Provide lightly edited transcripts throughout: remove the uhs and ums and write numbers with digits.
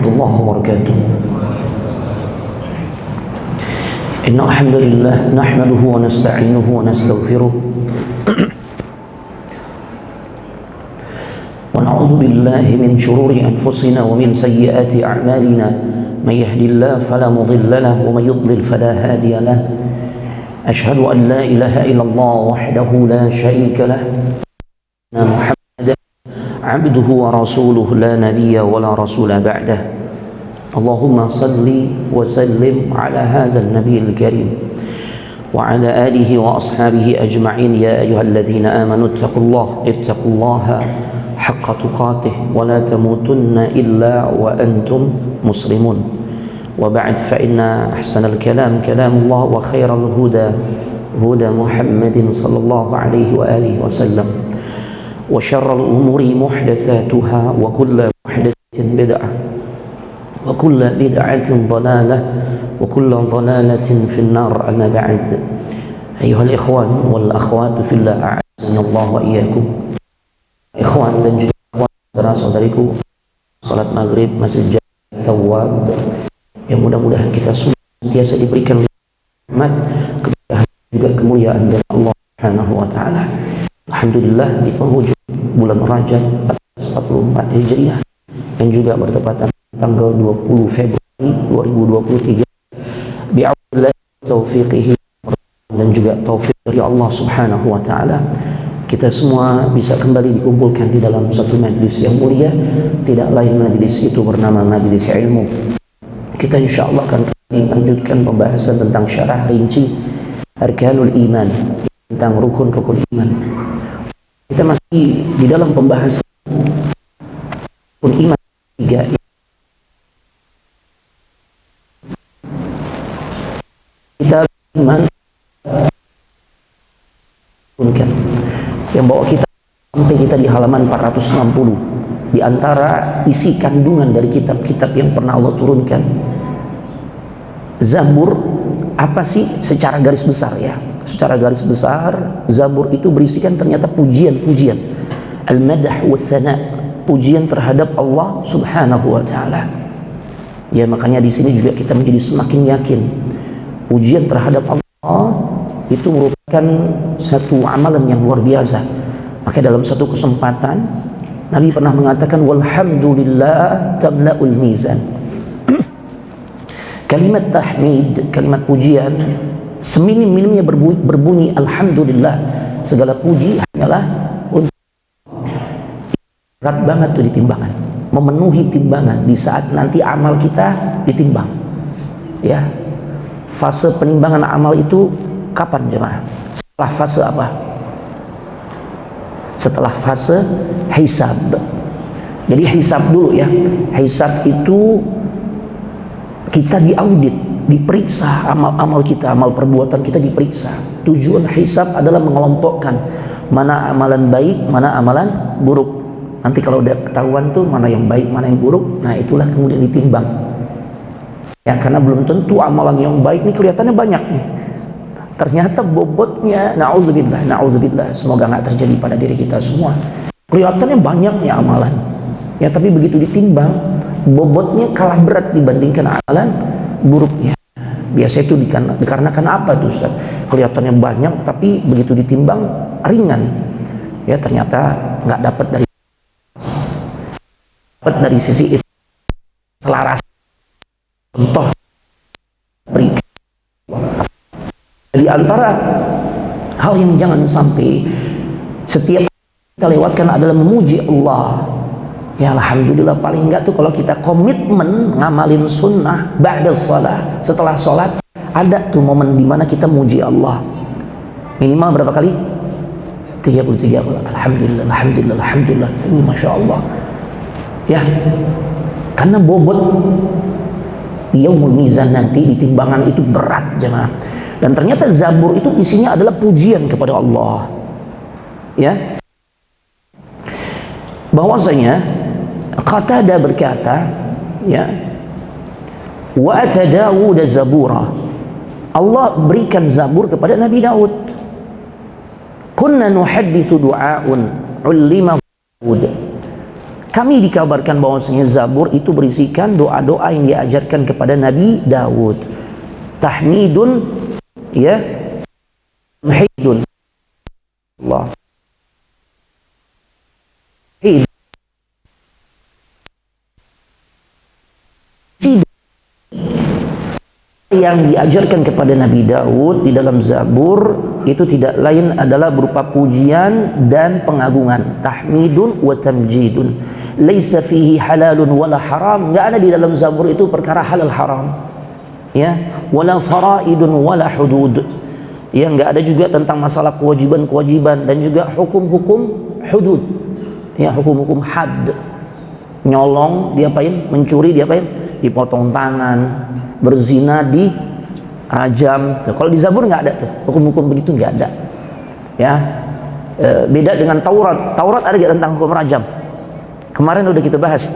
warahmatullahi wabarakatuh. Innal hamdalillah nahmaduhu wa nasta'inuhu wa nastaghfiruh wa na'udzu billahi min shururi anfusina wa min sayyiati a'malina may yahdihillahu fala mudilla lahu wa may yudlil fala hadiya lahu. Ashhadu an la ilaha illallah wahdahu la syarika lahu wa Muhammadan abduhu wa rasuluhu la nabiyya wa la rasula ba'dah. Allahumma salli wa sallim ala hadzal nabiyil karim wa ala alihi wa ashabihi ajma'in. Ya ayyuhalladzina amanu ittaqullaha haqqa tuqatih wa la tamutunna illa wa antum muslimun. Wa ba'd, fa inna ahsanal kalam kalamullah wa khairal huda huda Muhammadin sallallahu alaihi wa alihi wasallam. Wa syarrul umuri muhdatsatuha wa kullu muhdatsatin bid'ah wa kullu bid'atin dhalalah wa kullu dhalalatin fin nar. Amma ba'd. Ayuhal ikhwan wal akhwat fillah, a'azzanallahu wa iyyakum. Ikhwan dan juga akhwat, saudara-saudariku, salat maghrib Masjid Jami' Tawwab, yang mudah-mudahan kita semua senantiasa diberikan nikmat, keberkahan juga kemuliaan dari Allah Subhanahu wa taala. Alhamdulillah, di penghujung bulan Rajab 1444 Hijriah yang juga bertepatan tanggal 20 Februari 2023, bi'aunillahi taufiqihi dan juga taufik dari Allah Subhanahu wa taala, kita semua bisa kembali dikumpulkan di dalam satu majlis yang mulia. Tidak lain majlis itu bernama majlis ilmu. Kita insyaallah akan melanjutkan pembahasan tentang syarah rinci Arkanul Iman, tentang rukun-rukun iman. Kita masih di dalam pembahasan rukun iman tiga. Kita iman yang bawa kita sampai kita di halaman 460. Di antara isi kandungan dari kitab-kitab yang pernah Allah turunkan, Zabur apa sih secara garis besar ya? Secara garis besar, Zabur itu berisikan ternyata pujian-pujian, al-madah wa thana, pujian terhadap Allah Subhanahu wa taala. Ya, makanya di sini juga kita menjadi semakin yakin pujian terhadap Allah itu merupakan satu amalan yang luar biasa. Maka dalam satu kesempatan Nabi pernah mengatakan walhamdulillah tamla'ul mizan. Kalimat tahmid, kalimat pujian, seminim-minimnya berbunyi alhamdulillah. Segala puji hanyalah untuk berat banget tuh di timbangan, memenuhi timbangan di saat nanti amal kita ditimbang. Ya, fase penimbangan amal itu kapan jemaah? Setelah fase apa? Setelah fase hisab. Jadi hisab dulu ya. Hisab itu kita diaudit, diperiksa amal-amal kita, amal perbuatan kita diperiksa. Tujuan hisab adalah mengelompokkan mana amalan baik, mana amalan buruk. Nanti kalau udah ketahuan tuh mana yang baik, mana yang buruk, nah itulah kemudian ditimbang. Ya, karena belum tentu amalan yang baik nih kelihatannya banyak nih, ternyata bobotnya na'udzubillah, semoga nggak terjadi pada diri kita semua, kelihatannya banyaknya amalan ya, tapi begitu ditimbang bobotnya kalah berat dibandingkan amalan buruknya. Biasa itu dikarenakan apa tuh Ustaz? Kelihatannya banyak tapi begitu ditimbang ringan ya, ternyata nggak dapat dari sisi itu selaras. Contoh berikan di antara hal yang jangan sampai setiap kita lewatkan adalah memuji Allah. Ya alhamdulillah, paling enggak tuh kalau kita komitmen ngamalin sunnah ba'da shalah, setelah sholat ada tuh momen dimana kita muji Allah minimal berapa kali? 33 kali. Alhamdulillah, alhamdulillah, alhamdulillah. Ini masya Allah ya, karena bobot di yaumul mizan nanti di timbangan itu berat jemaah. Dan ternyata Zabur itu isinya adalah pujian kepada Allah ya, bahwasanya Qatadah berkata ya, wa ata Dawud zabura, Allah berikan Zabur kepada Nabi Daud. Kunna nuhadditsu du'aun 'ullimahu Daud. Kami dikabarkan bahwasanya Zabur itu berisikan doa-doa yang diajarkan kepada Nabi Daud. Tahmidun, ya, tamhidun. Allah. Yang diajarkan kepada Nabi Daud di dalam Zabur itu tidak lain adalah berupa pujian dan pengagungan. Tahmidun wa tamjidun. Laisa fihi halalun wala haram. Enggak ada di dalam Zabur itu perkara halal haram. Ya, wala faraidun wala hudud. Ya, enggak ada juga tentang masalah kewajiban-kewajiban dan juga hukum-hukum hudud. Ya, hukum-hukum had. Nyolong diapain? Mencuri diapain? Dipotong tangan, berzina di rajam. Kalau di Zabur nggak ada tuh hukum-hukum begitu, nggak ada. Ya, beda dengan Taurat. Taurat ada nggak tentang hukum rajam? Kemarin udah kita bahas.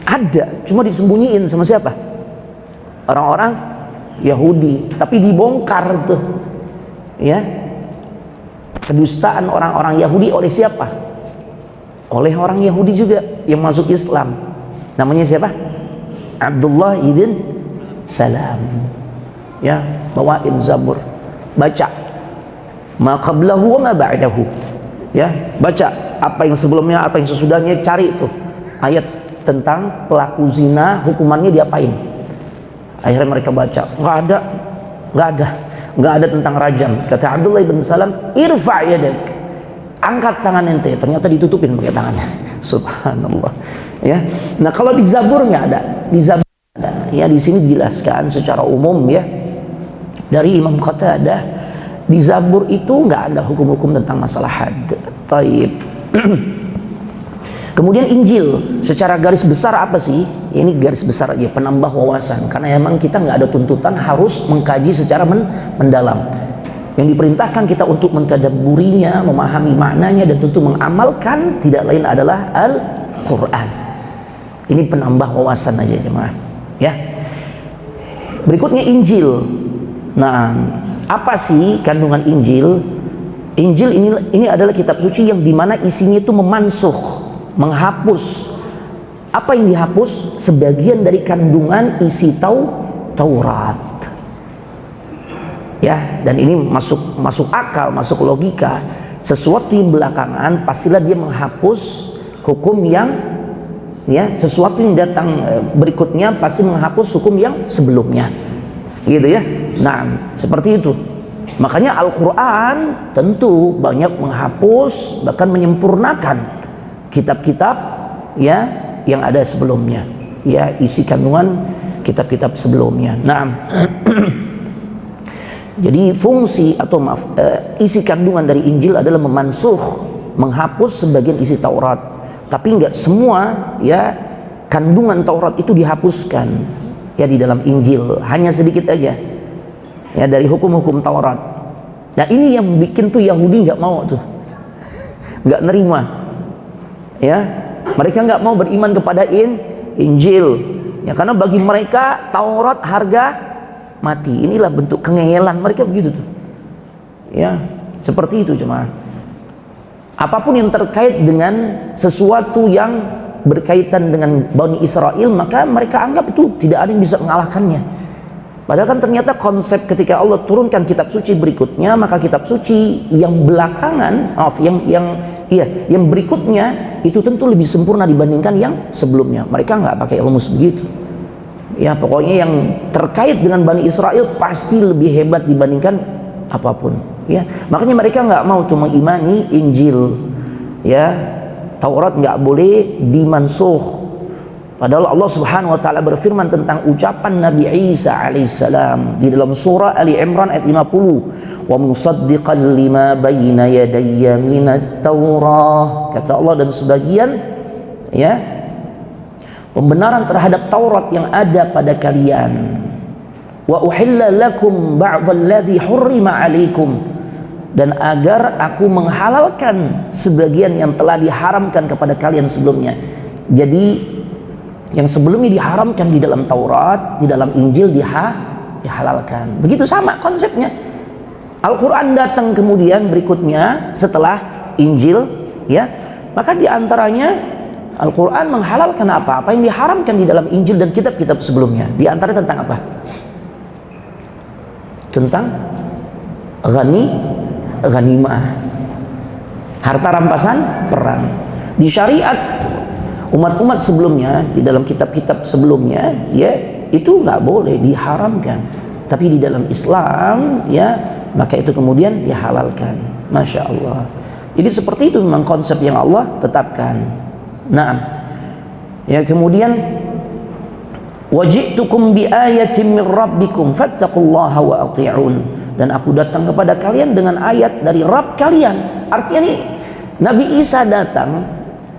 Ada, cuma disembunyiin sama siapa? Orang-orang Yahudi. Tapi dibongkar tuh, ya, kedustaan orang-orang Yahudi oleh siapa? Oleh orang Yahudi juga yang masuk Islam. Namanya siapa? Abdullah ibn Salam. Ya, bawain Zabur, baca ma qablahu wa ma ba'dahu. Ya, baca apa yang sebelumnya, apa yang sesudahnya, cari itu ayat tentang pelaku zina, hukumannya diapain. Akhirnya mereka baca, nggak ada tentang rajam. Kata Abdullah ibn Salam, irfa' yadak, angkat tangan ente. Ternyata ditutupin pakai tangannya. Subhanallah. Ya, nah kalau di Zabur nggak ada. Di Zabur ada. Ya, di sini dijelaskan secara umum ya dari Imam Qatadah, di Zabur itu nggak ada hukum-hukum tentang masalah had. Taib. Kemudian Injil secara garis besar apa sih? Ini garis besar aja, penambah wawasan. Karena memang kita nggak ada tuntutan harus mengkaji secara mendalam. Yang diperintahkan kita untuk mentadabburinya, memahami maknanya dan tentu mengamalkan tidak lain adalah Al-Quran. Ini penambah wawasan aja jemaah. Ya. Berikutnya Injil. Nah, apa sih kandungan Injil? Injil ini adalah kitab suci yang dimana isinya itu memansuh, menghapus. Apa yang dihapus? Sebagian dari kandungan isi Taurat. Ya, dan ini masuk akal, masuk logika. Sesuatu yang belakangan pastilah dia menghapus hukum yang, ya, sesuatu yang datang berikutnya pasti menghapus hukum yang sebelumnya, gitu ya. Nah, seperti itu. Makanya Al-Quran tentu banyak menghapus, bahkan menyempurnakan kitab-kitab, ya, yang ada sebelumnya, ya, isi kandungan kitab-kitab sebelumnya. Nah, jadi fungsi atau isi kandungan dari Injil adalah memansuh, menghapus sebagian isi Taurat. Tapi enggak semua, ya, kandungan Taurat itu dihapuskan, ya, di dalam Injil. Hanya sedikit aja, ya, dari hukum-hukum Taurat. Nah, ini yang bikin tuh Yahudi nggak mau tuh, nggak nerima, ya. Mereka nggak mau beriman kepada Injil, ya, karena bagi mereka Taurat harga mati. Inilah bentuk kengeyelan mereka begitu tuh, ya, seperti itu cuma. Apapun yang terkait dengan sesuatu yang berkaitan dengan Bani Israel, maka mereka anggap itu tidak ada yang bisa mengalahkannya. Padahal kan ternyata konsep ketika Allah turunkan kitab suci berikutnya, maka kitab suci yang belakangan, yang berikutnya itu tentu lebih sempurna dibandingkan yang sebelumnya. Mereka nggak pakai rumus begitu. Ya, pokoknya yang terkait dengan Bani Israel pasti lebih hebat dibandingkan apapun. Ya, makanya mereka nggak mau tuh mengimani Injil. Ya, Taurat nggak boleh dimansuh. Padahal Allah Subhanahu wa taala berfirman tentang ucapan Nabi Isa alaihissalam di dalam surah Ali Imran ayat 50, "Wa musaddiqan lima baina yadayya minat Taurah." Kata Allah, dan sebagian, ya, pembenaran terhadap Taurat yang ada pada kalian. Wa uhilla lakum ba'dalladzi hurrima 'alaikum, dan agar aku menghalalkan sebagian yang telah diharamkan kepada kalian sebelumnya. Jadi yang sebelumnya diharamkan di dalam Taurat, di dalam Injil dihalalkan. Begitu sama konsepnya. Al-Quran datang kemudian berikutnya setelah Injil, ya, maka diantaranya Al-Quran menghalalkan apa yang diharamkan di dalam Injil dan kitab-kitab sebelumnya. Di antara tentang apa? Tentang ghanimah, harta rampasan perang. Di syariat umat-umat sebelumnya, di dalam kitab-kitab sebelumnya, ya itu nggak boleh, diharamkan. Tapi di dalam Islam, ya maka itu kemudian dihalalkan. Masya Allah. Jadi seperti itu memang konsep yang Allah tetapkan. Nah, ya kemudian waji'tukum bi ayatin min rabbikum fattaqullaha wa athi'un, dan aku datang kepada kalian dengan ayat dari Rabb kalian. Artinya nih, Nabi Isa datang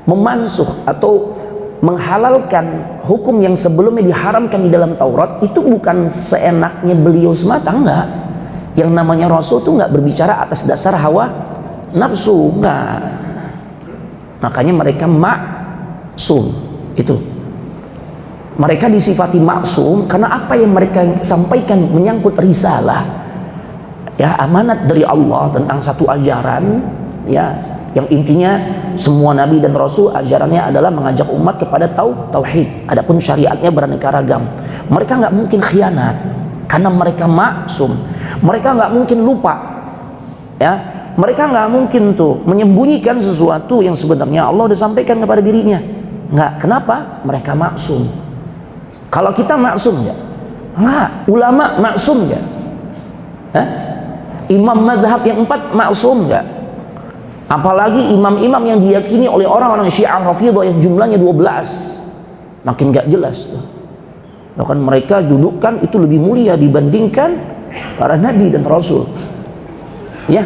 memansuh atau menghalalkan hukum yang sebelumnya diharamkan di dalam Taurat. Itu bukan seenaknya beliau semata, enggak. Yang namanya Rasul itu enggak berbicara atas dasar hawa nafsu, enggak. Makanya mereka maksum. Itu mereka disifati maksum karena apa yang mereka sampaikan menyangkut risalah, ya, amanat dari Allah tentang satu ajaran, ya, yang intinya semua nabi dan rasul ajarannya adalah mengajak umat kepada tauhid. Adapun syariatnya beraneka ragam. Mereka nggak mungkin khianat karena mereka maksum. Mereka nggak mungkin lupa, ya. Mereka nggak mungkin tuh menyembunyikan sesuatu yang sebenarnya Allah udah sampaikan kepada dirinya. Nggak. Kenapa? Mereka maksum. Kalau kita maksum nggak? Nggak. Ulama maksum nggak? Imam madhab yang 4 maksum nggak? Apalagi imam-imam yang diyakini oleh orang-orang Syiah Rafidhah yang jumlahnya 12. Makin nggak jelas tuh. Bahkan mereka dudukkan itu lebih mulia dibandingkan para nabi dan rasul. Ya.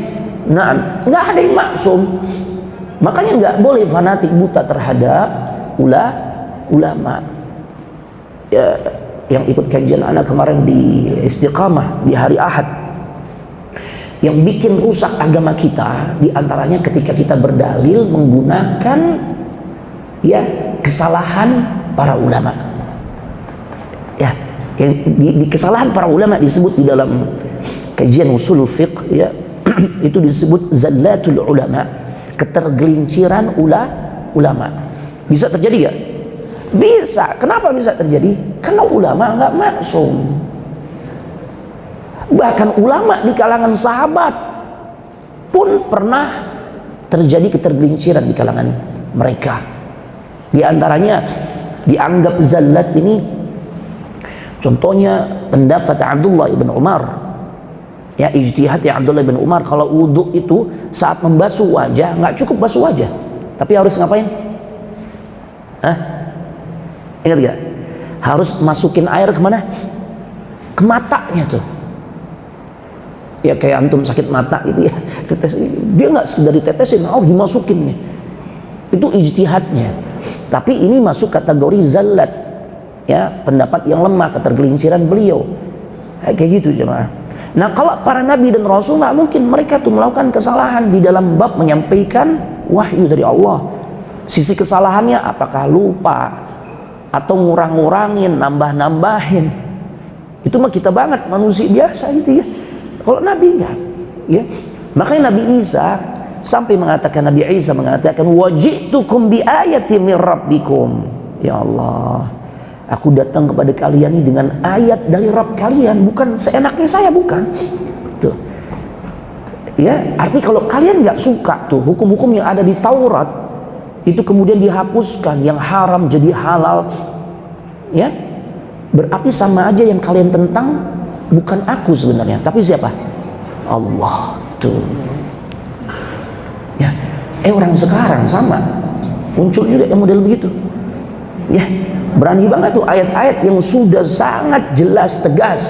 Nah, nggak ada yang maksum. Makanya nggak boleh fanatik buta terhadap ulama. Ya, yang ikut kajian anak kemarin di Istiqamah di hari Ahad, yang bikin rusak agama kita diantaranya ketika kita berdalil menggunakan, ya, kesalahan para ulama. Ya, yang di kesalahan para ulama disebut di dalam kajian usul fiqh, ya, itu disebut zallatul ulama, ketergelinciran ulama. Bisa terjadi gak? Bisa. Kenapa bisa terjadi? Karena ulama nggak maksum. Bahkan ulama di kalangan sahabat pun pernah terjadi ketergelinciran di kalangan mereka. Di antaranya dianggap zallat ini, contohnya pendapat Abdullah ibn Umar, ya, ijtihadnya Abdullah bin Umar, kalau wudhu itu saat membasuh wajah nggak cukup basuh wajah, tapi harus ngapain? Ingat gak? Harus masukin air kemana? Ke matanya tuh. Ya kayak antum sakit mata gitu, ya, tetes, dia nggak sekedar ditetesin, harus dimasukin nih. Itu ijtihadnya. Tapi ini masuk kategori zallat, ya, pendapat yang lemah, ketergelinciran beliau. Kayak gitu jemaah. Nah, kalau para nabi dan rasul nggak mungkin mereka tuh melakukan kesalahan di dalam bab menyampaikan wahyu dari Allah. Sisi kesalahannya apakah lupa atau ngurang-ngurangin, nambah-nambahin, itu mah kita banget manusia biasa gitu, ya. Kalau nabi enggak, ya. Makanya Nabi Isa sampai mengatakan, Nabi Isa mengatakan waji'tukum bi ayatin min rabbikum. Ya Allah, aku datang kepada kalian ini dengan ayat dari Rabb kalian, bukan seenaknya saya, bukan. Tuh. Ya, arti kalau kalian nggak suka tuh hukum-hukum yang ada di Taurat, itu kemudian dihapuskan, yang haram jadi halal, ya, berarti sama aja yang kalian tentang bukan aku sebenarnya, tapi siapa? Allah. Tuh, ya. Orang sekarang sama muncul juga yang model begitu, ya, berani banget tuh ayat-ayat yang sudah sangat jelas tegas.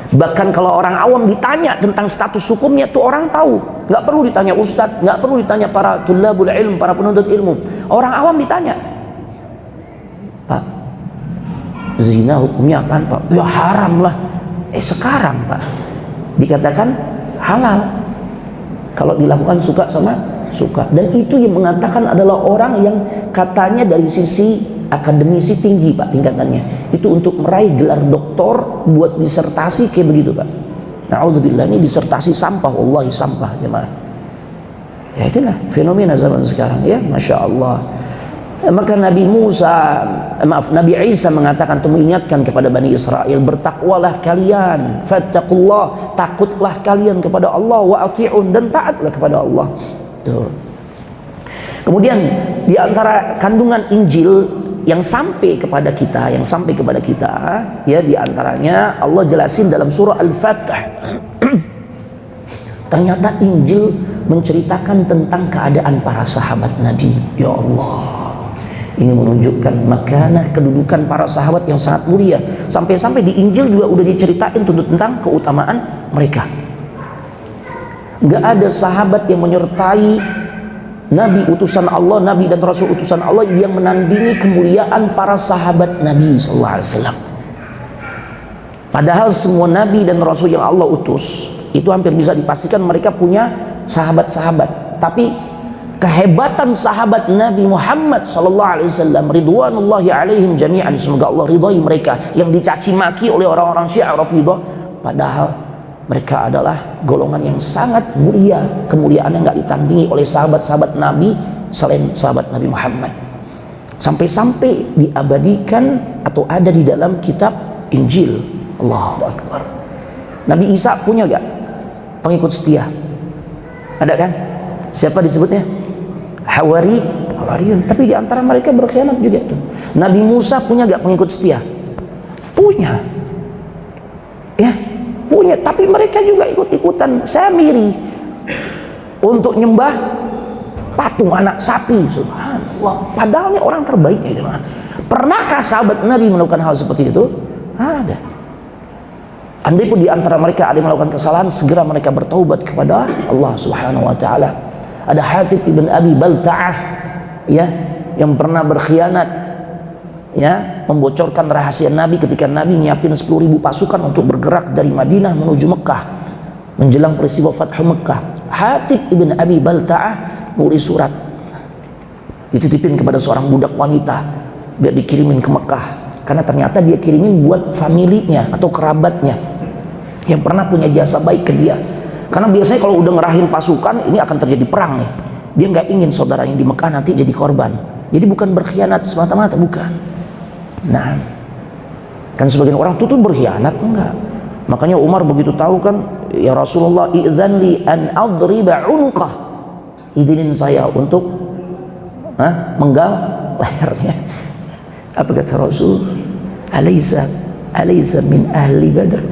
Bahkan kalau orang awam ditanya tentang status hukumnya tuh orang tahu, nggak perlu ditanya ustadz, nggak perlu ditanya para tulabul ilm, para penuntut ilmu. Orang awam ditanya, Pak, zina hukumnya apaan, Pak? Ya haram lah. Sekarang Pak dikatakan halal kalau dilakukan suka sama suka, dan itu yang mengatakan adalah orang yang katanya dari sisi akademisi tinggi Pak tingkatannya, itu untuk meraih gelar doktor buat disertasi kayak begitu Pak. Na'udzubillah, ini disertasi sampah, wallahi sampah jemaah. Ya itulah fenomena zaman sekarang, ya, Masya Allah. Maka Nabi Isa mengatakan atau mengingatkan kepada Bani Israel, bertakwalah kalian, fattaqullah, takutlah kalian kepada Allah, wa ati'un, dan taatlah kepada Allah. Tuh. Kemudian di antara kandungan Injil yang sampai kepada kita, ya, di antaranya Allah jelasin dalam surah Al-Fath. Ternyata Injil menceritakan tentang keadaan para sahabat Nabi. Ya Allah, ini menunjukkan makanah, kedudukan para sahabat yang sangat mulia. Sampai-sampai di Injil juga udah diceritain tentang keutamaan mereka. Nggak ada sahabat yang menyertai Nabi utusan Allah, Nabi dan Rasul utusan Allah yang menandingi kemuliaan para sahabat Nabi sallallahu alaihi wasallam. Padahal semua Nabi dan Rasul yang Allah utus itu hampir bisa dipastikan mereka punya sahabat-sahabat. Tapi kehebatan sahabat Nabi Muhammad sallallahu alaihi wasallam ridwanullahi alaihim jami'an, semoga Allah ridhai mereka, yang dicaci maki oleh orang-orang Syiah Rafidhah, padahal mereka adalah golongan yang sangat mulia, kemuliaan yang nggak ditandingi oleh sahabat-sahabat Nabi selain sahabat Nabi Muhammad. Sampai-sampai diabadikan atau ada di dalam kitab Injil. Allahu Akbar. Nabi Isa punya gak pengikut setia? Ada kan? Siapa disebutnya? Hawariyun. Tapi di antara mereka berkhianat juga tuh. Nabi Musa punya gak pengikut setia? Punya. Ya, punya. Tapi mereka juga ikut-ikutan Samiri untuk nyembah patung anak sapi. Subhanallah. Padahal ini orang terbaik ya. Pernahkah sahabat Nabi melakukan hal seperti itu? Ada. Andai pun di antara mereka ada yang melakukan kesalahan, segera mereka bertaubat kepada Allah Subhanahu wa taala. Ada Hatib ibn Abi Balta'ah, ya, yang pernah berkhianat, ya, membocorkan rahasia Nabi ketika Nabi nyiapin 10.000 pasukan untuk bergerak dari Madinah menuju Mekah menjelang peristiwa Fathu Mekah. Hatib ibn Abi Balta'ah nulis surat, dititipin kepada seorang budak wanita biar dikirimin ke Mekah, karena ternyata dia kirimin buat familinya atau kerabatnya yang pernah punya jasa baik ke dia. Karena biasanya kalau udah ngerahin pasukan, ini akan terjadi perang nih. Dia nggak ingin saudaranya di Mekah nanti jadi korban. Jadi bukan berkhianat semata-mata, bukan. Nah, kan sebagian orang tuh berkhianat, enggak. Makanya Umar begitu tahu kan, ya Rasulullah, idzan li an adriba unuqah, izinin saya untuk menggal lehernya. Apa kata Rasul? Alaysa min ahli Badr.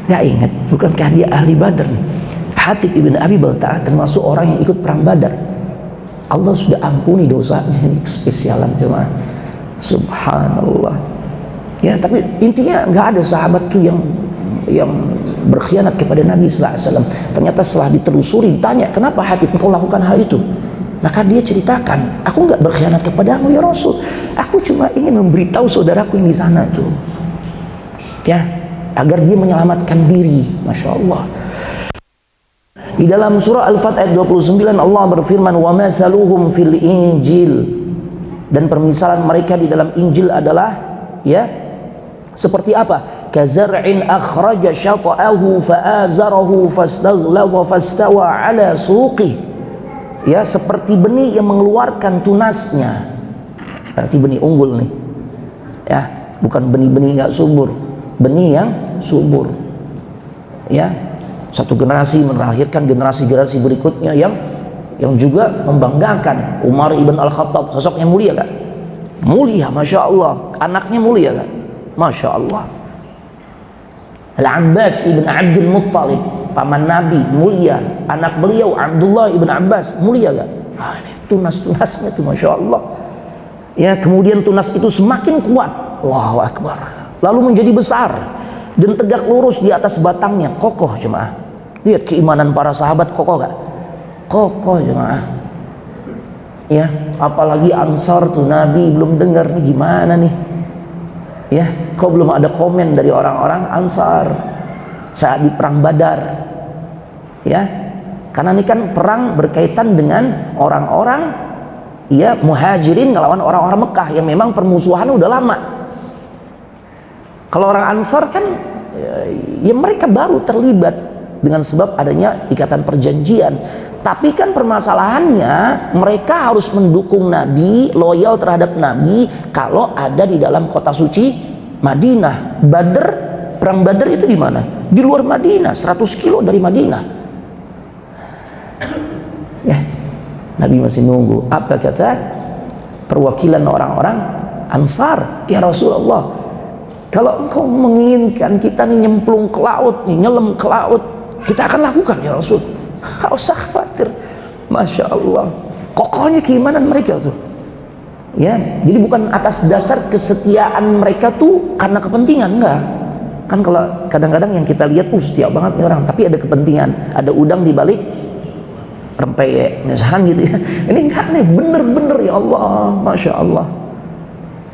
Gak ingat, bukankah dia ahli Badar nih? Hatib ibn Abi Balta'ah termasuk orang yang ikut perang Badar. Allah sudah ampuni dosanya, ini spesialan jemaah. Subhanallah. Ya, tapi intinya nggak ada sahabat tuh yang berkhianat kepada Nabi sallallahu alaihi wasallam. Ternyata setelah ditelusuri, ditanya, kenapa Hatib engkau lakukan hal itu? Maka dia ceritakan, aku nggak berkhianat kepadamu ya Rasul. Aku cuma ingin memberitahu saudaraku yang di sana tuh, ya, agar dia menyelamatkan diri. Masya Allah. Di dalam surah Al-Fath ayat 29 Allah berfirman, wa mathaluhum fil Injil, dan permisalan mereka di dalam Injil adalah, ya, seperti apa? Kazar'in akhraja syata'ahu fa'azarahu fastaghlaba fastawa ala suqih. Ya, seperti benih yang mengeluarkan tunasnya. Berarti benih unggul nih. Ya, bukan benih-benih nggak subur, benih yang subur. Ya, satu generasi melahirkan generasi-generasi berikutnya yang juga membanggakan. Umar ibn Al-Khattab, sosok yang mulia kan? Mulia, Masya Allah. Anaknya mulia kan? Masya Allah. Al-Abbas ibn Abdul Muttalib, paman Nabi, mulia. Anak beliau Abdullah ibn Abbas, mulia kan? Ini tunas-tunasnya tuh Masya Allah. Ya, kemudian tunas itu semakin kuat, Allahu Akbar, lalu menjadi besar dan tegak lurus di atas batangnya, kokoh jemaah. Lihat keimanan para sahabat, kokoh gak? Kokoh jemaah. Ya, apalagi Ansar tuh, Nabi belum dengar nih, gimana nih? Ya, kok belum ada komen dari orang-orang Ansar saat di perang Badar? Ya, karena ini kan perang berkaitan dengan orang-orang, ya, muhajirin ngelawan orang-orang Mekah yang memang permusuhannya udah lama. Kalau orang Ansar kan, ya mereka baru terlibat, dengan sebab adanya ikatan perjanjian. Tapi kan permasalahannya mereka harus mendukung Nabi, loyal terhadap Nabi kalau ada di dalam kota suci Madinah. Perang Badar itu di mana? Di luar Madinah, 100 kilo dari Madinah. Ya, Nabi masih nunggu. Apa kata perwakilan orang-orang Ansar? Ya Rasulullah, kalau engkau menginginkan kita nih nyemplung ke laut, nih nyelam ke laut, kita akan lakukan ya Rasul. Gak usah khawatir. Masya Allah, kokohnya keimanan mereka tuh. Ya, jadi bukan atas dasar kesetiaan mereka tuh karena kepentingan, enggak. Kan kalau kadang-kadang yang kita lihat, setia banget nih orang, tapi ada kepentingan, ada udang di balik rempeyek, misalkan gitu ya. Ini enggak nih, bener-bener ya Allah, Masya Allah.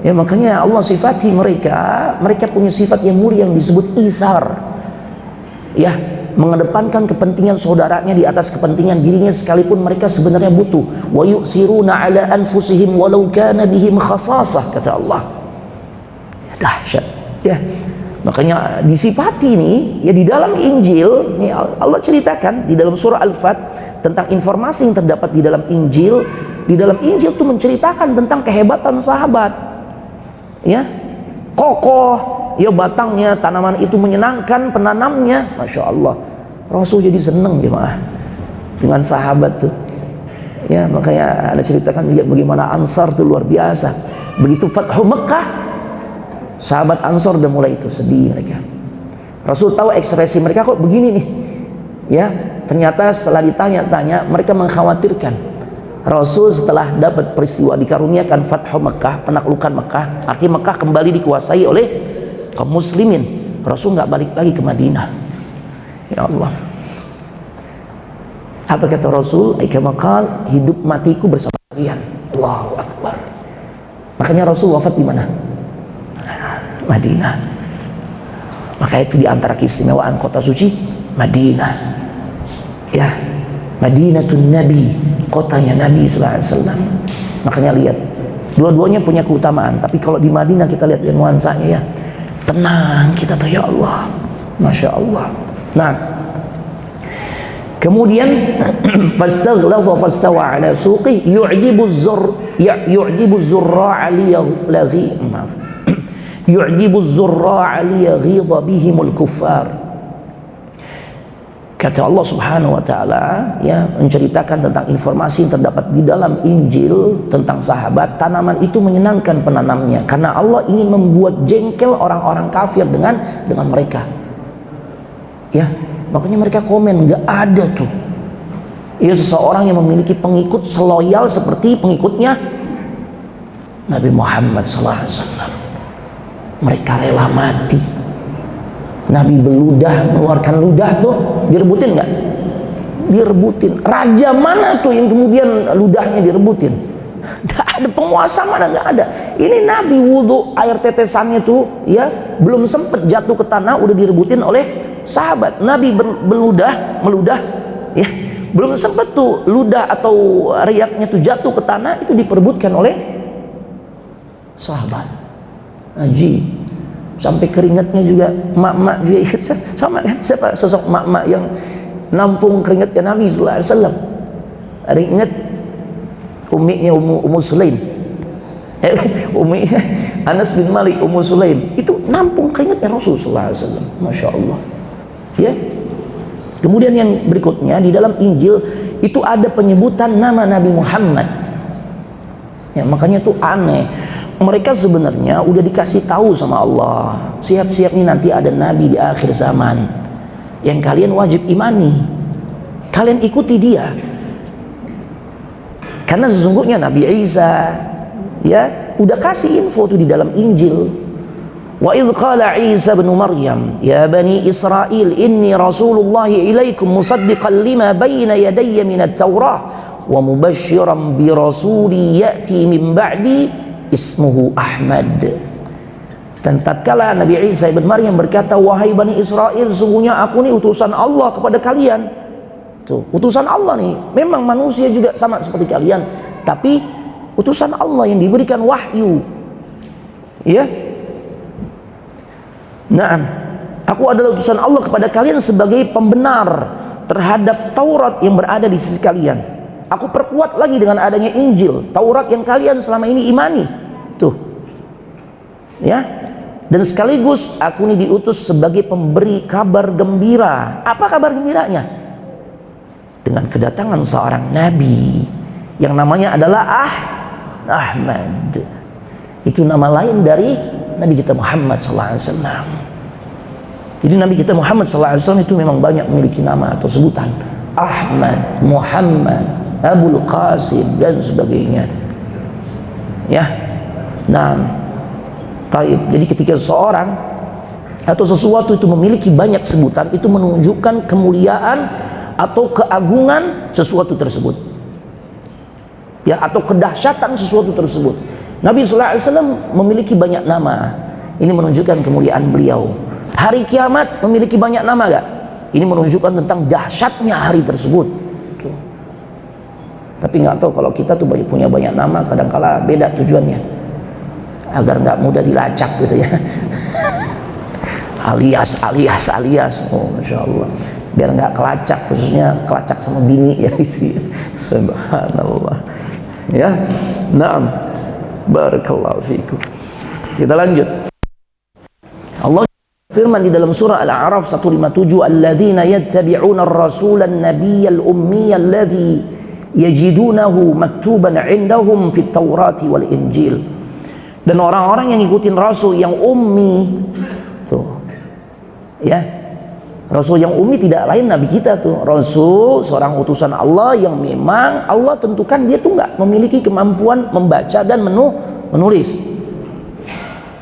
Ya makanya Allah sifati mereka punya sifat yang mulia yang disebut ithar. Ya, mengedepankan kepentingan saudaranya di atas kepentingan dirinya sekalipun mereka sebenarnya butuh. Wa yu'thiruna ala anfusihim walau kana bihim khasasah, kata Allah. Dahsyat. Ya. Makanya disifati nih ya di dalam Injil, nih Allah ceritakan di dalam surah Al-Fat tentang informasi yang terdapat di dalam Injil. Di dalam Injil tuh menceritakan tentang kehebatan sahabat. Ya. Kokoh ya batangnya, tanaman itu menyenangkan penanamnya. Masya Allah, Rasul jadi seneng jemaah dengan sahabat tuh. Ya makanya ada ceritakan juga bagaimana Ansar tuh luar biasa. Begitu Fathu Mekah, sahabat Ansar udah mulai itu sedih mereka. Rasul tahu ekspresi mereka kok begini nih. Ya ternyata setelah ditanya-tanya mereka mengkhawatirkan. Rasul setelah dapat peristiwa dikaruniakan Fathu Mekah, penaklukan Mekah, artinya Mekah kembali dikuasai oleh kaum muslimin, Rasul nggak balik lagi ke Madinah. Ya Allah, apa kata Rasul? Aikamakal, hidup matiku bersama kalian. Allahu Akbar. Makanya Rasul wafat di mana? Madinah. Maka itu diantara keistimewaan kota suci Madinah. Ya, Madinatun Nabi, kotanya Nabi sallallahu alaihi wasallam. Makanya lihat, dua-duanya punya keutamaan. Tapi kalau di Madinah kita lihat nuansanya ya, tenang kita tuh ya Allah, Masya Allah. Nah, kemudian fastaghladha fastawa ala suqi yu'jibu az-zurra'a liyaghidha bihimul kuffar. Kata Allah Subhanahu wa taala ya, menceritakan tentang informasi yang terdapat di dalam Injil tentang sahabat. Tanaman itu menyenangkan penanamnya karena Allah ingin membuat jengkel orang-orang kafir dengan mereka. Ya, makanya mereka komen, nggak ada tuh ya seseorang yang memiliki pengikut seloyal seperti pengikutnya Nabi Muhammad SAW. Mereka rela mati. Nabi beludah, mengeluarkan ludah tuh, direbutin nggak? Direbutin. Raja mana tuh yang kemudian ludahnya direbutin? Nggak ada. Penguasa mana? Nggak ada. Ini Nabi wudhu, air tetesannya tuh ya belum sempet jatuh ke tanah udah direbutin oleh sahabat. Nabi meludah ya belum sempet tuh ludah atau riaknya tuh jatuh ke tanah, itu diperebutkan oleh sahabat. Haji sampai keringatnya juga, mak-mak juga ikut sama kan? Siapa sosok mak-mak yang nampung keringatnya Nabi sallallahu alaihi wasallam? Ada yang ingat? Uminya Ummu Sulaim. Umi Anas bin Malik, Ummu Sulaim. Itu nampung keringatnya Rasul sallallahu alaihi wasallam. Masya Allah. Ya. Kemudian yang berikutnya di dalam Injil itu ada penyebutan nama Nabi Muhammad. Ya, makanya tuh aneh. Mereka sebenarnya udah dikasih tahu sama Allah, siap-siap nih nanti ada Nabi di akhir zaman yang kalian wajib imani, kalian ikuti dia. Karena sesungguhnya Nabi Isa ya udah kasih info tuh di dalam Injil. Wa idh qala Isa bin Maryam ya bani Israel inni rasulullah ilaikum musaddiqan lima bayna yadayya minat Taurah wa mubasysyiran bi rasuli ya'ti min ba'di ismuhu Ahmad. Dan tatkala Nabi Isa ibn Maryam berkata, wahai Bani Israel, sungguhnya aku nih utusan Allah kepada kalian. Tuh, utusan Allah nih. Memang manusia juga sama seperti kalian, tapi utusan Allah yang diberikan wahyu. Ya. Nah, Aku adalah utusan Allah kepada kalian sebagai pembenar terhadap Taurat yang berada di sisi kalian. Aku perkuat lagi dengan adanya Injil, Taurat yang kalian selama ini imani. Tuh. Ya. Dan sekaligus aku ini diutus sebagai pemberi kabar gembira. Apa kabar gembiranya? Dengan kedatangan seorang nabi yang namanya adalah Ahmad. Itu nama lain dari Nabi kita Muhammad SAW. Jadi Nabi kita Muhammad SAW itu memang banyak memiliki nama atau sebutan. Ahmad, Muhammad, Abul Qasim dan sebagainya. Ya. Nah, taib. Jadi ketika seseorang atau sesuatu itu memiliki banyak sebutan, itu menunjukkan kemuliaan atau keagungan sesuatu tersebut. Ya, atau kedahsyatan sesuatu tersebut. Nabi SAW memiliki banyak nama. Ini menunjukkan kemuliaan beliau. Hari kiamat memiliki banyak nama gak? Ini menunjukkan tentang dahsyatnya hari tersebut. Tuh. Tapi nggak tahu kalau kita tuh punya banyak nama, kadang-kala beda tujuannya, agar nggak mudah dilacak gitu ya. alias. Oh, masya Allah. Biar nggak kelacak, khususnya kelacak sama bini ya itu. Subhanallah. Ya, naam. Barakallahu fiikum. Kita lanjut. Allah firman di dalam surah Al-A'raf 157, alladzina yattabi'una ar-rasula an-nabiyyal ummiyya alladzi yajidunahu maktuban 'indahum fit Taurati wal Injil. Dan orang-orang yang ngikutin rasul yang ummi. Tuh. Ya. Rasul yang ummi tidak lain Nabi kita tuh. Rasul seorang utusan Allah yang memang Allah tentukan dia tuh nggak memiliki kemampuan membaca dan menulis.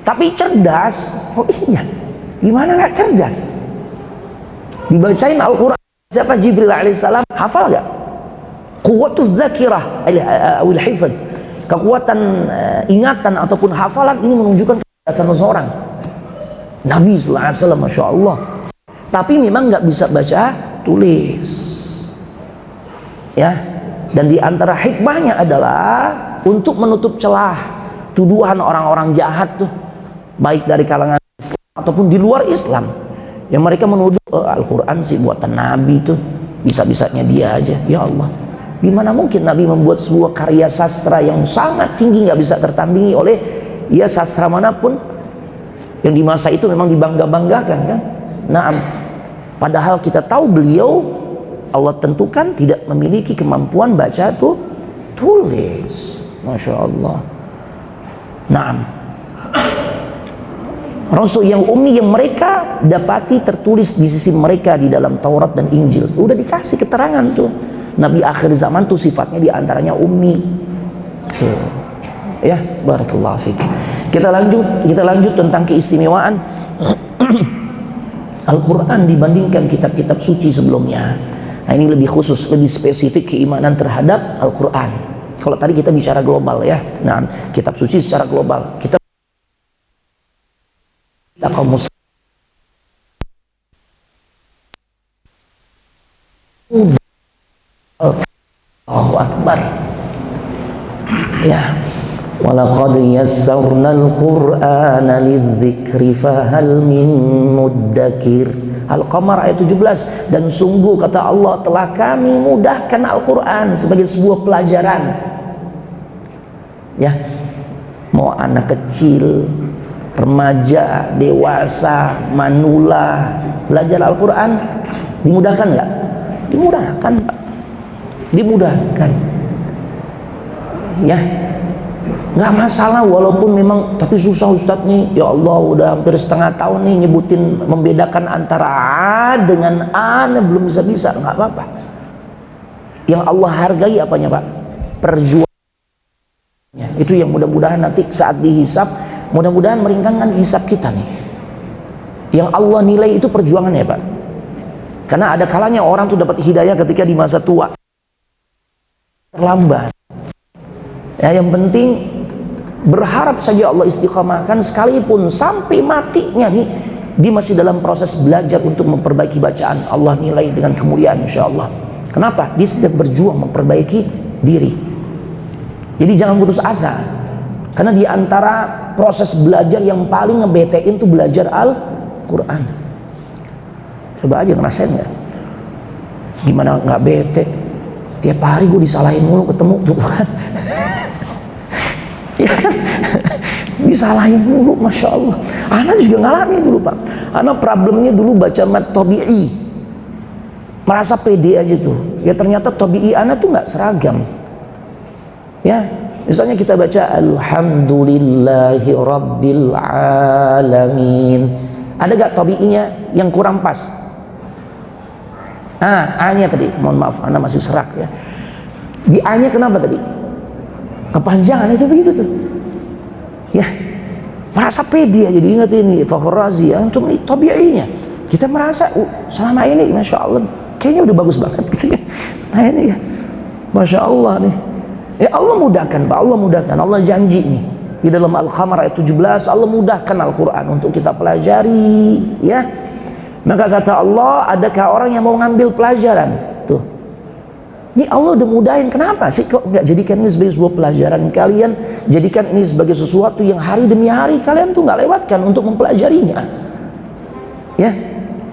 Tapi cerdas. Oh iya. Gimana nggak cerdas? Dibacain Al-Quran siapa? Jibril alaihissalam. Hafal nggak? Quwwatuz zakirah awil hifz. Kekuatan ingatan ataupun hafalan ini menunjukkan kecerdasan seseorang. Nabi sallallahu alaihi wasallam, masya Allah. Tapi memang nggak bisa baca tulis. Ya. Dan di antara hikmahnya adalah untuk menutup celah tuduhan orang-orang jahat tuh, baik dari kalangan Islam ataupun di luar Islam, yang mereka menuduh Al-Quran sih buatan Nabi tuh, bisa-bisanya dia aja. Ya Allah, gimana mungkin Nabi membuat sebuah karya sastra yang sangat tinggi, nggak bisa tertandingi oleh ya sastra manapun, yang di masa itu memang dibangga-banggakan kan. Nah, padahal kita tahu beliau Allah tentukan tidak memiliki kemampuan baca tuh tulis. Masya Allah. Nah, Rasul yang ummi yang mereka dapati tertulis di sisi mereka di dalam Taurat dan Injil, udah dikasih keterangan tuh. Nabi akhir zaman tuh sifatnya diantaranya ummi. Tuh. Ya, barakallahu fiik. Kita lanjut tentang keistimewaan Al-Quran dibandingkan kitab-kitab suci sebelumnya. Nah, ini lebih khusus, lebih spesifik keimanan terhadap Al-Quran. Kalau tadi kita bicara global ya. Nah, kitab suci secara global. Kita kaum muslim Allahu Akbar. Ya. Walaqad yassarnal Qur'ana lidzikri fahal min muddakir. Al-Qamar ayat 17. Dan sungguh kata Allah telah kami mudahkan Al-Quran sebagai sebuah pelajaran. Ya, mau anak kecil, remaja, dewasa, manula, belajar Al-Quran dimudahkan nggak? Dimudahkan, Pak. Dimudahkan. Ya. Nggak masalah walaupun memang, tapi susah Ustadz nih, ya Allah udah hampir setengah tahun nih nyebutin membedakan antara A dengan A belum bisa-bisa. Nggak apa-apa. Yang Allah hargai apanya Pak? Perjuangannya. Itu yang mudah-mudahan nanti saat dihisap, mudah-mudahan meringankan hisap kita nih. Yang Allah nilai itu perjuangannya Pak. Karena ada kalanya orang tuh dapat hidayah ketika di masa tua, terlambat. Ya, yang penting berharap saja Allah istiqamahkan, sekalipun sampai matinya nih dia masih dalam proses belajar untuk memperbaiki bacaan. Allah nilai dengan kemuliaan insyaallah. Kenapa? Dia sedang berjuang memperbaiki diri. Jadi jangan putus asa, karena di antara proses belajar yang paling ngebetein tuh belajar Al-Quran. Coba aja ngerasain nggak? Gimana nggak bete? Tiap hari gue disalahin mulu ketemu tuh kan. Ya kan? Disalahin mulu, Masya Allah. Anak juga ngalamin dulu Pak. Anak problemnya dulu baca mat tabi'i, merasa pede aja tuh. Ya ternyata tabi'i anak tuh nggak seragam. Ya, misalnya kita baca Alhamdulillahi Rabbil Alamin. Ada gak tabi'inya yang kurang pas? A-nya tadi, mohon maaf, Anda masih serak ya. Di A-nya kenapa tadi? Kepanjangan itu begitu tuh. Ya, merasa pede aja. Ingat ini Fakhr Razi ya, untuk tabi'inya. Kita merasa selama ini Masya Allah kayaknya udah bagus banget gitu ya. Nah ini ya, Masya Allah nih. Ya Allah mudahkan Pak, Allah mudahkan. Allah janji nih di dalam Al-Qamar ayat 17, Allah mudahkan Al-Quran untuk kita pelajari ya. Maka kata Allah, adakah orang yang mau ngambil pelajaran? Tuh, ini Allah udah mudahin. Kenapa sih kok nggak jadikan ini sebagai sebuah pelajaran? Kalian jadikan ini sebagai sesuatu yang hari demi hari kalian tuh nggak lewatkan untuk mempelajarinya. Ya,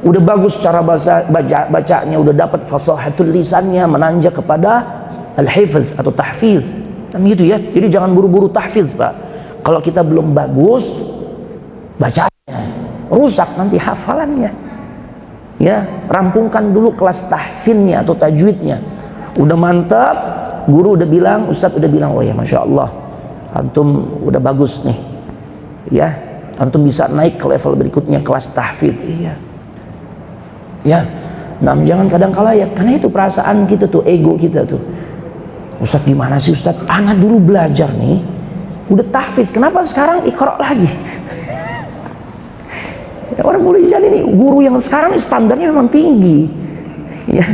udah bagus cara bacanya, udah dapat fasahatul lisannya, menanjak kepada al-hifz atau tahfidz. Kan gitu ya. Jadi jangan buru-buru tahfidz Pak. Kalau kita belum bagus bacanya, rusak nanti hafalannya. Ya, rampungkan dulu kelas tahsinnya atau tajwidnya. Udah mantap, guru udah bilang, ustadz udah bilang, oh ya Masya Allah, antum udah bagus nih. Ya, antum bisa naik ke level berikutnya, kelas tahfidz. Iya. Ya, nah jangan kadang-kala ya, karena itu perasaan kita tuh, ego kita tuh. Ustadz gimana sih Ustadz? Anak dulu belajar nih, udah tahfidz, kenapa sekarang iqra lagi? Ya, orang boleh jadi nih guru yang sekarang standarnya memang tinggi. Ya,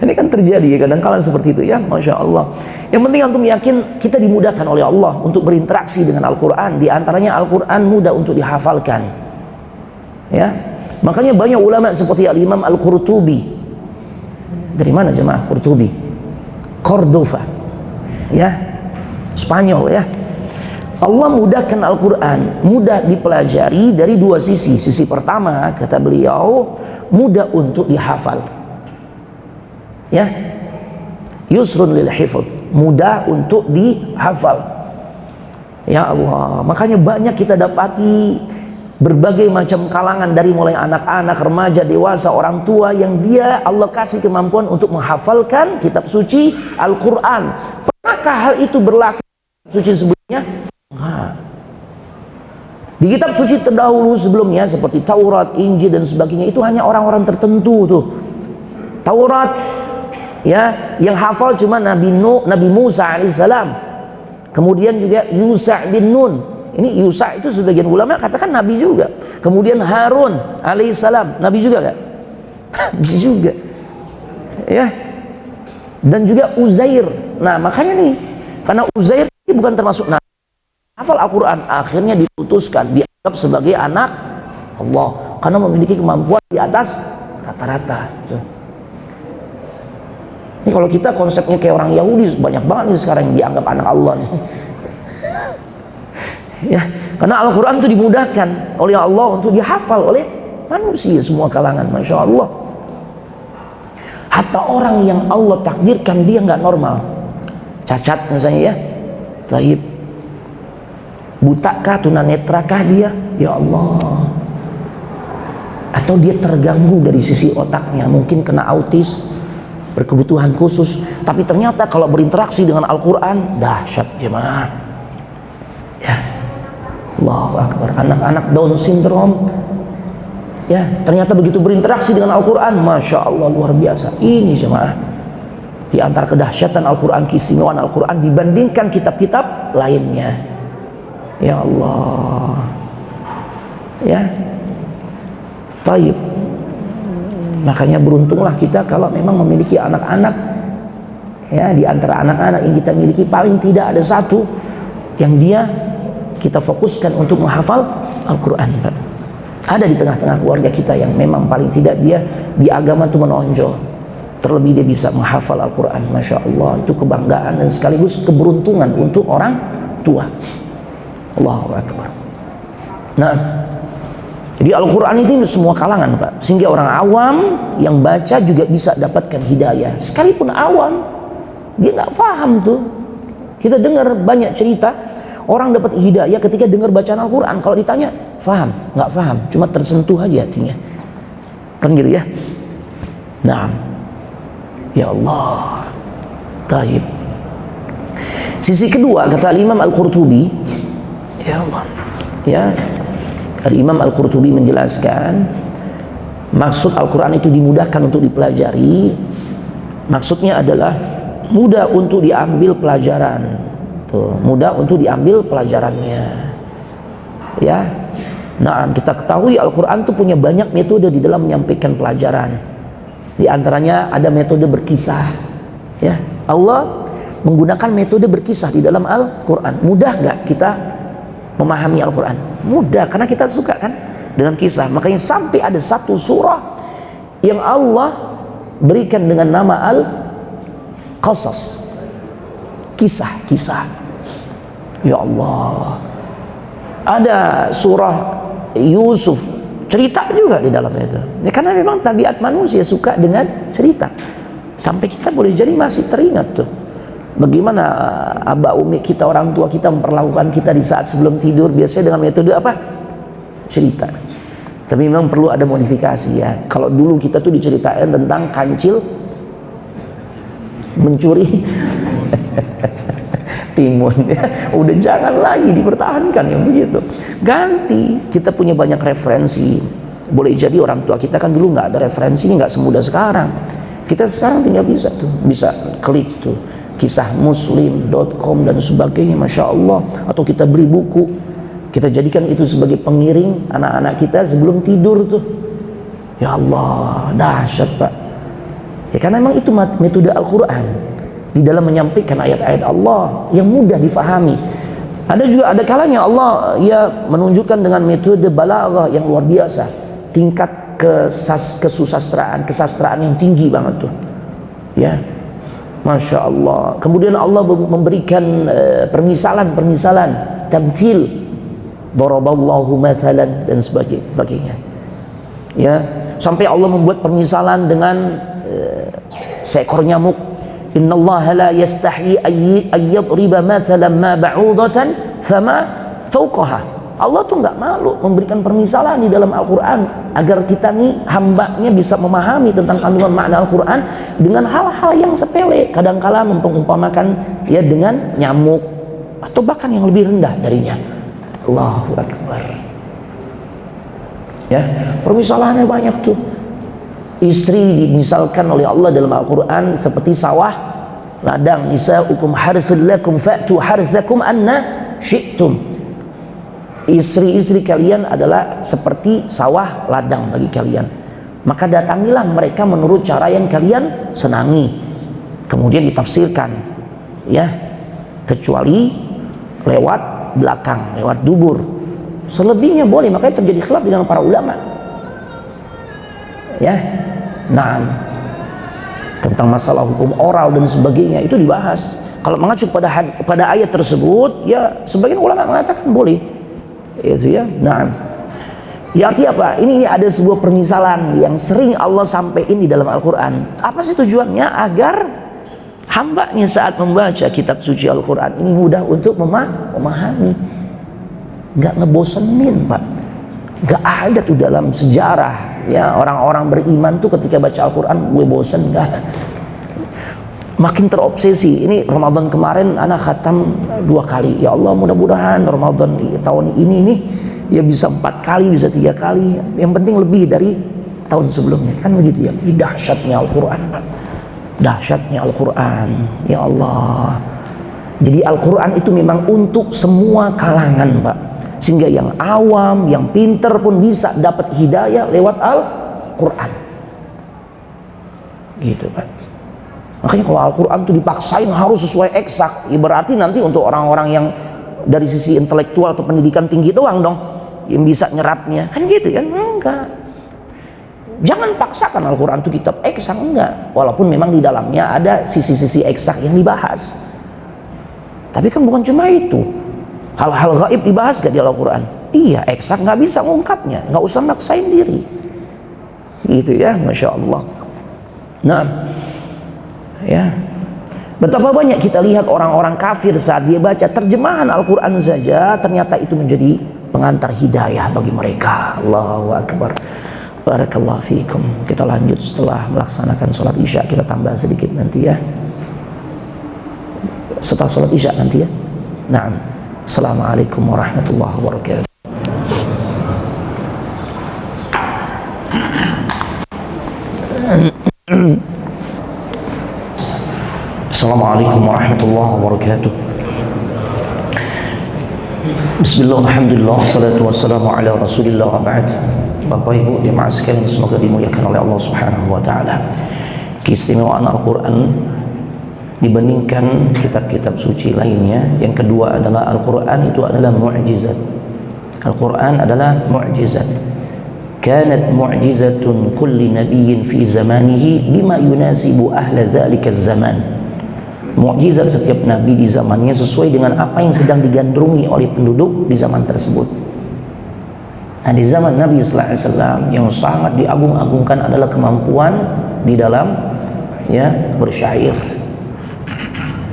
ini kan terjadi ya kadang-kala seperti itu ya, Masya Allah. Yang penting antum yakin kita dimudahkan oleh Allah untuk berinteraksi dengan Al-Quran. Di antaranya Al-Quran mudah untuk dihafalkan. Ya, makanya banyak ulama seperti Al-Imam Al-Qurtubi. Dari mana jemaah Qurtubi? Cordova, ya, Spanyol ya. Allah mudahkan Al-Quran, mudah dipelajari dari dua sisi. Sisi pertama, kata beliau, mudah untuk dihafal. Ya, yusrun lil hifz, mudah untuk dihafal. Ya Allah, makanya banyak kita dapati berbagai macam kalangan, dari mulai anak-anak, remaja, dewasa, orang tua, yang dia Allah kasih kemampuan untuk menghafalkan kitab suci Al-Quran. Pernahkah hal itu berlaku di suci sebelumnya? Nah, di kitab suci terdahulu sebelumnya seperti Taurat, Injil dan sebagainya, itu hanya orang-orang tertentu tuh. Taurat ya, yang hafal cuma Nabi Musa alaihissalam. Kemudian juga Yusa bin Nun. Ini Yusa itu sebagian ulama katakan Nabi juga. Kemudian Harun alaihissalam, Nabi juga kan? Bisa juga. Ya. Dan juga Uzair. Nah makanya nih, karena Uzair ini bukan termasuk Nabi, hafal Al-Quran, akhirnya diputuskan, dianggap sebagai anak Allah karena memiliki kemampuan di atas rata-rata. Ini kalau kita konsepnya kayak orang Yahudi, banyak banget nih sekarang yang dianggap anak Allah nih. Ya, karena Al-Quran itu dimudahkan oleh Allah untuk dihafal oleh manusia semua kalangan, Masya Allah. Hatta orang yang Allah takdirkan dia nggak normal, cacat misalnya ya, taib, butakah, tunanetra dia, ya Allah, atau dia terganggu dari sisi otaknya, mungkin kena autis, berkebutuhan khusus, tapi ternyata kalau berinteraksi dengan Al-Quran dahsyat jemaah. Ya, Allahu Akbar. Anak-anak Down syndrome, ya, ternyata begitu berinteraksi dengan Al-Quran, Masya Allah, luar biasa. Ini jemaah, di antara kedahsyatan Al-Quran, keistimewaan Al-Quran dibandingkan kitab-kitab lainnya. Ya Allah. Ya, taib. Makanya beruntunglah kita kalau memang memiliki anak-anak. Ya, di antara anak-anak yang kita miliki paling tidak ada satu yang kita fokuskan untuk menghafal Al-Quran. Ada di tengah-tengah keluarga kita yang memang paling tidak dia di agama itu menonjol, terlebih dia bisa menghafal Al-Quran. Masya Allah, itu kebanggaan dan sekaligus keberuntungan untuk orang tua. Allahu Akbar. Nah, Jadi Al-Quran itu semua kalangan Pak, sehingga orang awam yang baca juga bisa dapatkan hidayah. Sekalipun awam, dia nggak paham tuh. Kita dengar banyak cerita orang dapat hidayah ketika dengar bacaan Al-Quran. Kalau ditanya, paham? Nggak paham, cuma tersentuh aja hatinya. Kan gitu ya. Nah, ya Allah. Taib. Sisi kedua kata Imam Al-Qurtubi, ya Allah, ya, Imam Al-Qurtubi menjelaskan maksud Al-Quran itu dimudahkan untuk dipelajari. Maksudnya adalah mudah untuk diambil pelajaran, tuh, mudah untuk diambil pelajarannya. Ya, nah kita ketahui Al-Quran itu punya banyak metode di dalam menyampaikan pelajaran. Di antaranya ada metode berkisah. Ya, Allah menggunakan metode berkisah di dalam Al-Quran. Mudah gak kita memahami Al-Quran? Mudah, karena kita suka kan dengan kisah. Makanya sampai ada satu surah yang Allah berikan dengan nama Al-Qasas, kisah-kisah. Ya Allah, ada surah Yusuf, cerita juga di dalamnya itu. Ya, karena memang tabiat manusia suka dengan cerita. Sampai kita boleh jadi masih teringat tuh bagaimana abah umi kita, orang tua kita memperlakukan kita di saat sebelum tidur, biasanya dengan metode apa? Cerita. Tapi memang perlu ada modifikasi ya. Kalau dulu kita tuh diceritain tentang kancil mencuri timun ya, udah jangan lagi dipertahankan yang begitu. Ganti, kita punya banyak referensi. Boleh jadi orang tua kita kan dulu nggak ada referensinya, nggak semudah sekarang. Kita sekarang tinggal bisa klik tuh kisah muslim.com dan sebagainya, Masya Allah. Atau kita beli buku, kita jadikan itu sebagai pengiring anak-anak kita sebelum tidur tuh. Ya Allah, dahsyat Pak ya, karena memang itu metode Al-Quran di dalam menyampaikan ayat-ayat Allah yang mudah difahami. Ada kalanya Allah ya menunjukkan dengan metode balaghah yang luar biasa, tingkat kesusastraan yang tinggi banget tuh ya, Masya Allah. Kemudian Allah memberikan permisalan tamthil, daraballahu mathalan dan sebagainya ya, sampai Allah membuat permisalan dengan seekor nyamuk. Innallaha la yastahi ayyadriba mathalan ma ba'udatan fama fawqaha. Allah tuh nggak malu memberikan permisalan di dalam Al-Quran agar kita nih hambanya bisa memahami tentang kandungan makna Al-Quran dengan hal-hal yang sepele. Kadangkala mengumpamakan ya dengan nyamuk atau bahkan yang lebih rendah darinya. Allahu Akbar ya, permisalannya banyak tuh. Istri dimisalkan oleh Allah dalam Al-Quran seperti sawah ladang. Nisa'ukum harthul lakum fa'tu harthakum anna syi'tum. Istri-istri kalian adalah seperti sawah ladang bagi kalian, maka datangilah mereka menurut cara yang kalian senangi. Kemudian ditafsirkan ya, kecuali lewat belakang, lewat dubur. Selebihnya boleh. Makanya terjadi khilaf dengan para ulama ya. Nah, tentang masalah hukum oral dan sebagainya itu dibahas. Kalau mengacu pada ayat tersebut ya, sebagian ulama mengatakan boleh itu ya. Nah, ya artinya apa? Ini ada sebuah permisalan yang sering Allah sampaikan di dalam Al-Quran. Apa sih tujuannya? Agar hambanya saat membaca kitab suci Al-Quran ini mudah untuk memahami, nggak ngebosenin Pak. Nggak ada tuh dalam sejarah ya orang-orang beriman tuh ketika baca Al-Quran gue bosen, nggak. Makin terobsesi. Ini Ramadan kemarin anak khatam 2 kali. Ya Allah, mudah-mudahan Ramadan tahun ini nih ya bisa 4 kali, bisa 3 kali. Yang penting lebih dari tahun sebelumnya. Kan begitu ya. Ini dahsyatnya Al-Quran Pak. Dahsyatnya Al-Quran. Ya Allah. Jadi Al-Quran itu memang untuk semua kalangan Pak. Sehingga yang awam, yang pinter pun bisa dapat hidayah lewat Al-Quran. Gitu Pak. Makanya kalau Al-Quran itu dipaksain harus sesuai eksak, ya berarti nanti untuk orang-orang yang dari sisi intelektual atau pendidikan tinggi doang dong yang bisa nyerapnya, kan gitu kan? Enggak. Jangan paksakan Al-Quran itu kitab eksak, enggak. Walaupun memang di dalamnya ada sisi-sisi eksak yang dibahas. Tapi kan bukan cuma itu. Hal-hal gaib dibahas gak di Al-Quran? Iya, eksak, nggak bisa ngungkapnya, nggak usah maksain diri. Gitu ya, Masya Allah. Nah, ya, betapa banyak kita lihat orang-orang kafir saat dia baca terjemahan Al-Quran saja, ternyata itu menjadi pengantar hidayah bagi mereka. Allahu Akbar. Barakallahu fiikum. Kita lanjut setelah melaksanakan sholat isya, kita tambah sedikit nanti ya. Setelah sholat isya nanti ya. Nah, assalamualaikum warahmatullahi wabarakatuh. Assalamualaikum warahmatullahi wabarakatuh. Bismillah, alhamdulillah, salatu wassalamu ala rasulillah wa ba'd. Bapak Ibu jemaah sekalian, semoga dimuliakan oleh Allah Subhanahu wa taala. Keistimewaan Al-Qur'an dibandingkan kitab-kitab suci lainnya, yang kedua adalah Al-Qur'an itu adalah mu'jizat. Al-Qur'an adalah mu'jizat. Kanat mu'jizatun kulli nabiyyin fi zamanihi bima yunasibu ahla dzalika zaman. Mu'jizat setiap nabi di zamannya sesuai dengan apa yang sedang digandrungi oleh penduduk di zaman tersebut. Nah, di zaman Nabi sallallahu alaihi wasallam yang sangat diagung-agungkan adalah kemampuan di dalam bersyair.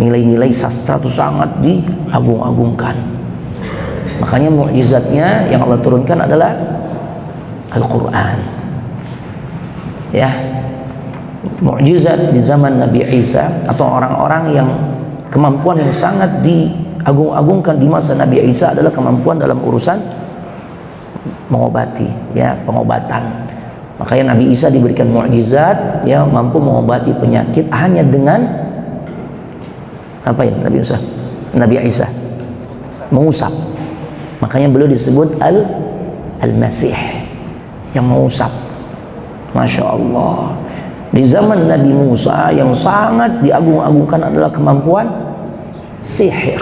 Nilai-nilai sastra itu sangat diagung-agungkan. Makanya mukjizatnya yang Allah turunkan adalah Al-Quran. Ya, mukjizat di zaman Nabi Isa atau orang-orang yang kemampuan yang sangat diagung-agungkan di masa Nabi Isa adalah kemampuan dalam urusan mengobati, ya, pengobatan. Makanya Nabi Isa diberikan mukjizat, ya, mampu mengobati penyakit hanya dengan apa ya? Nabi Isa mengusap. Makanya beliau disebut Al-Masih, yang mengusap. Masya Allah. Di zaman Nabi Musa yang sangat diagung-agungkan adalah kemampuan sihir.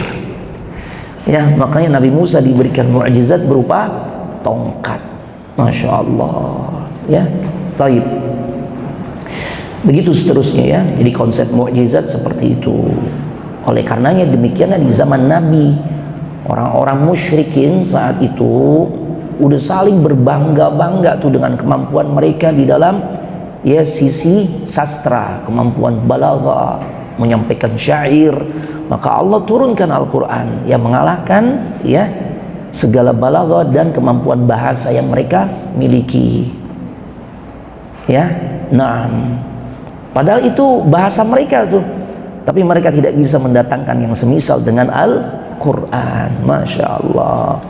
Ya, makanya Nabi Musa diberikan mukjizat berupa tongkat. Masya Allah. Ya, taib. Begitu seterusnya ya. Jadi konsep mukjizat seperti itu. Oleh karenanya demikianlah di zaman Nabi, orang-orang musyrikin saat itu udah saling berbangga-bangga tuh dengan kemampuan mereka di dalam sisi sastra, kemampuan balaghah, menyampaikan syair. Maka Allah turunkan Al-Quran yang mengalahkan segala balaghah dan kemampuan bahasa yang mereka miliki. Padahal itu bahasa mereka tuh, tapi mereka tidak bisa mendatangkan yang semisal dengan Al-Quran. Masya Allah.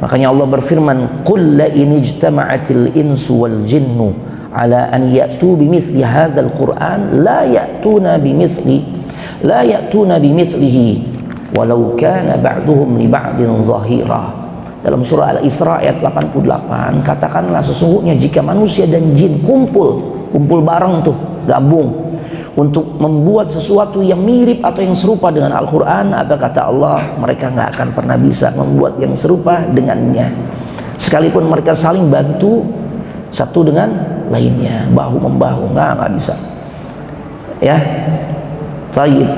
Makanya Allah berfirman, "Qul la in ijtama'atil insu wal jinnu ala an ya'tu bimithli hadzal Qur'an la ya'tuna bimithlihi walau kana ba'duhum li ba'din zahira." Dalam surah Al-Isra ayat 88, katakanlah sesungguhnya jika manusia dan jin kumpul bareng tuh, gabung untuk membuat sesuatu yang mirip atau yang serupa dengan Al-Quran, apa kata Allah, mereka nggak akan pernah bisa membuat yang serupa dengannya, sekalipun mereka saling bantu satu dengan lainnya, bahu membahu, nggak bisa. Baik.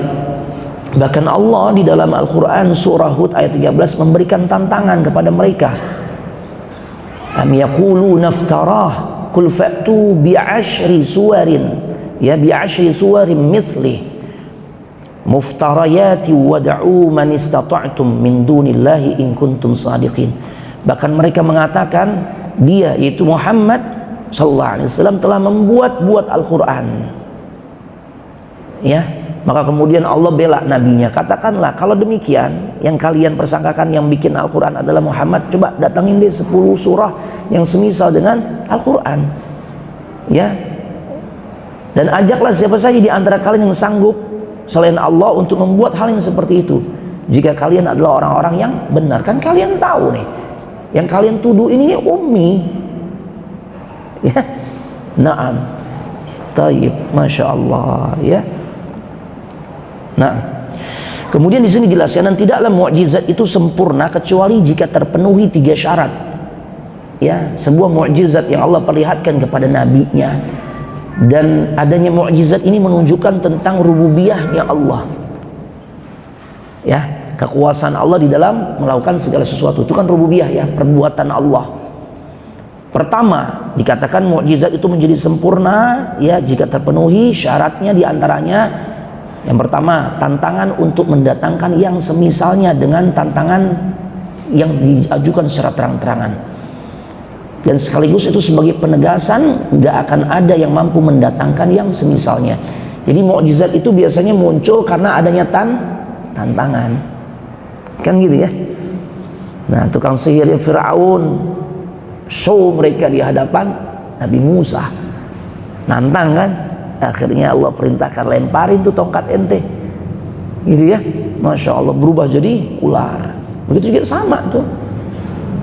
Bahkan Allah di dalam Al-Quran surah Hud ayat 13 memberikan tantangan kepada mereka. Am yaquluna iftarah qul fa'tu bi'ashri suwarin mithlih muftarayati wad'u man istata'tum min dunillahi in kuntum sadiqin. Bahkan mereka mengatakan dia, yaitu Muhammad sallallahu alaihi wasallam, telah membuat Al-Quran. Maka kemudian Allah bela nabinya, katakanlah kalau demikian yang kalian persangkakan yang bikin Al-Quran adalah Muhammad, coba datangin deh 10 surah yang semisal dengan Al-Quran, dan ajaklah siapa saja di antara kalian yang sanggup selain Allah untuk membuat hal yang seperti itu, jika kalian adalah orang-orang yang benar. Kan kalian tahu nih, yang kalian tuduh ini ummi. Taib, Masya Allah. Kemudian di sini dijelaskan, dan tidaklah mukjizat itu sempurna kecuali jika terpenuhi 3 syarat. Sebuah mukjizat yang Allah perlihatkan kepada nabinya, dan adanya mukjizat ini menunjukkan tentang rububiyahnya Allah. kekuasaan Allah di dalam melakukan segala sesuatu. Itu kan rububiyah ya, perbuatan Allah. Pertama, dikatakan mukjizat itu menjadi sempurna ya jika terpenuhi syaratnya, diantaranya yang pertama, tantangan untuk mendatangkan yang semisalnya dengan tantangan yang diajukan secara terang-terangan. Dan sekaligus itu sebagai penegasan nggak akan ada yang mampu mendatangkan yang semisalnya. Jadi mukjizat itu biasanya muncul karena adanya tantangan, kan gitu ya. Nah, tukang sihir Firaun show mereka di hadapan Nabi Musa, nantang kan. Akhirnya Allah perintahkan lemparin tuh tongkat ente, gitu ya. Masya Allah, berubah jadi ular. Begitu juga sama tuh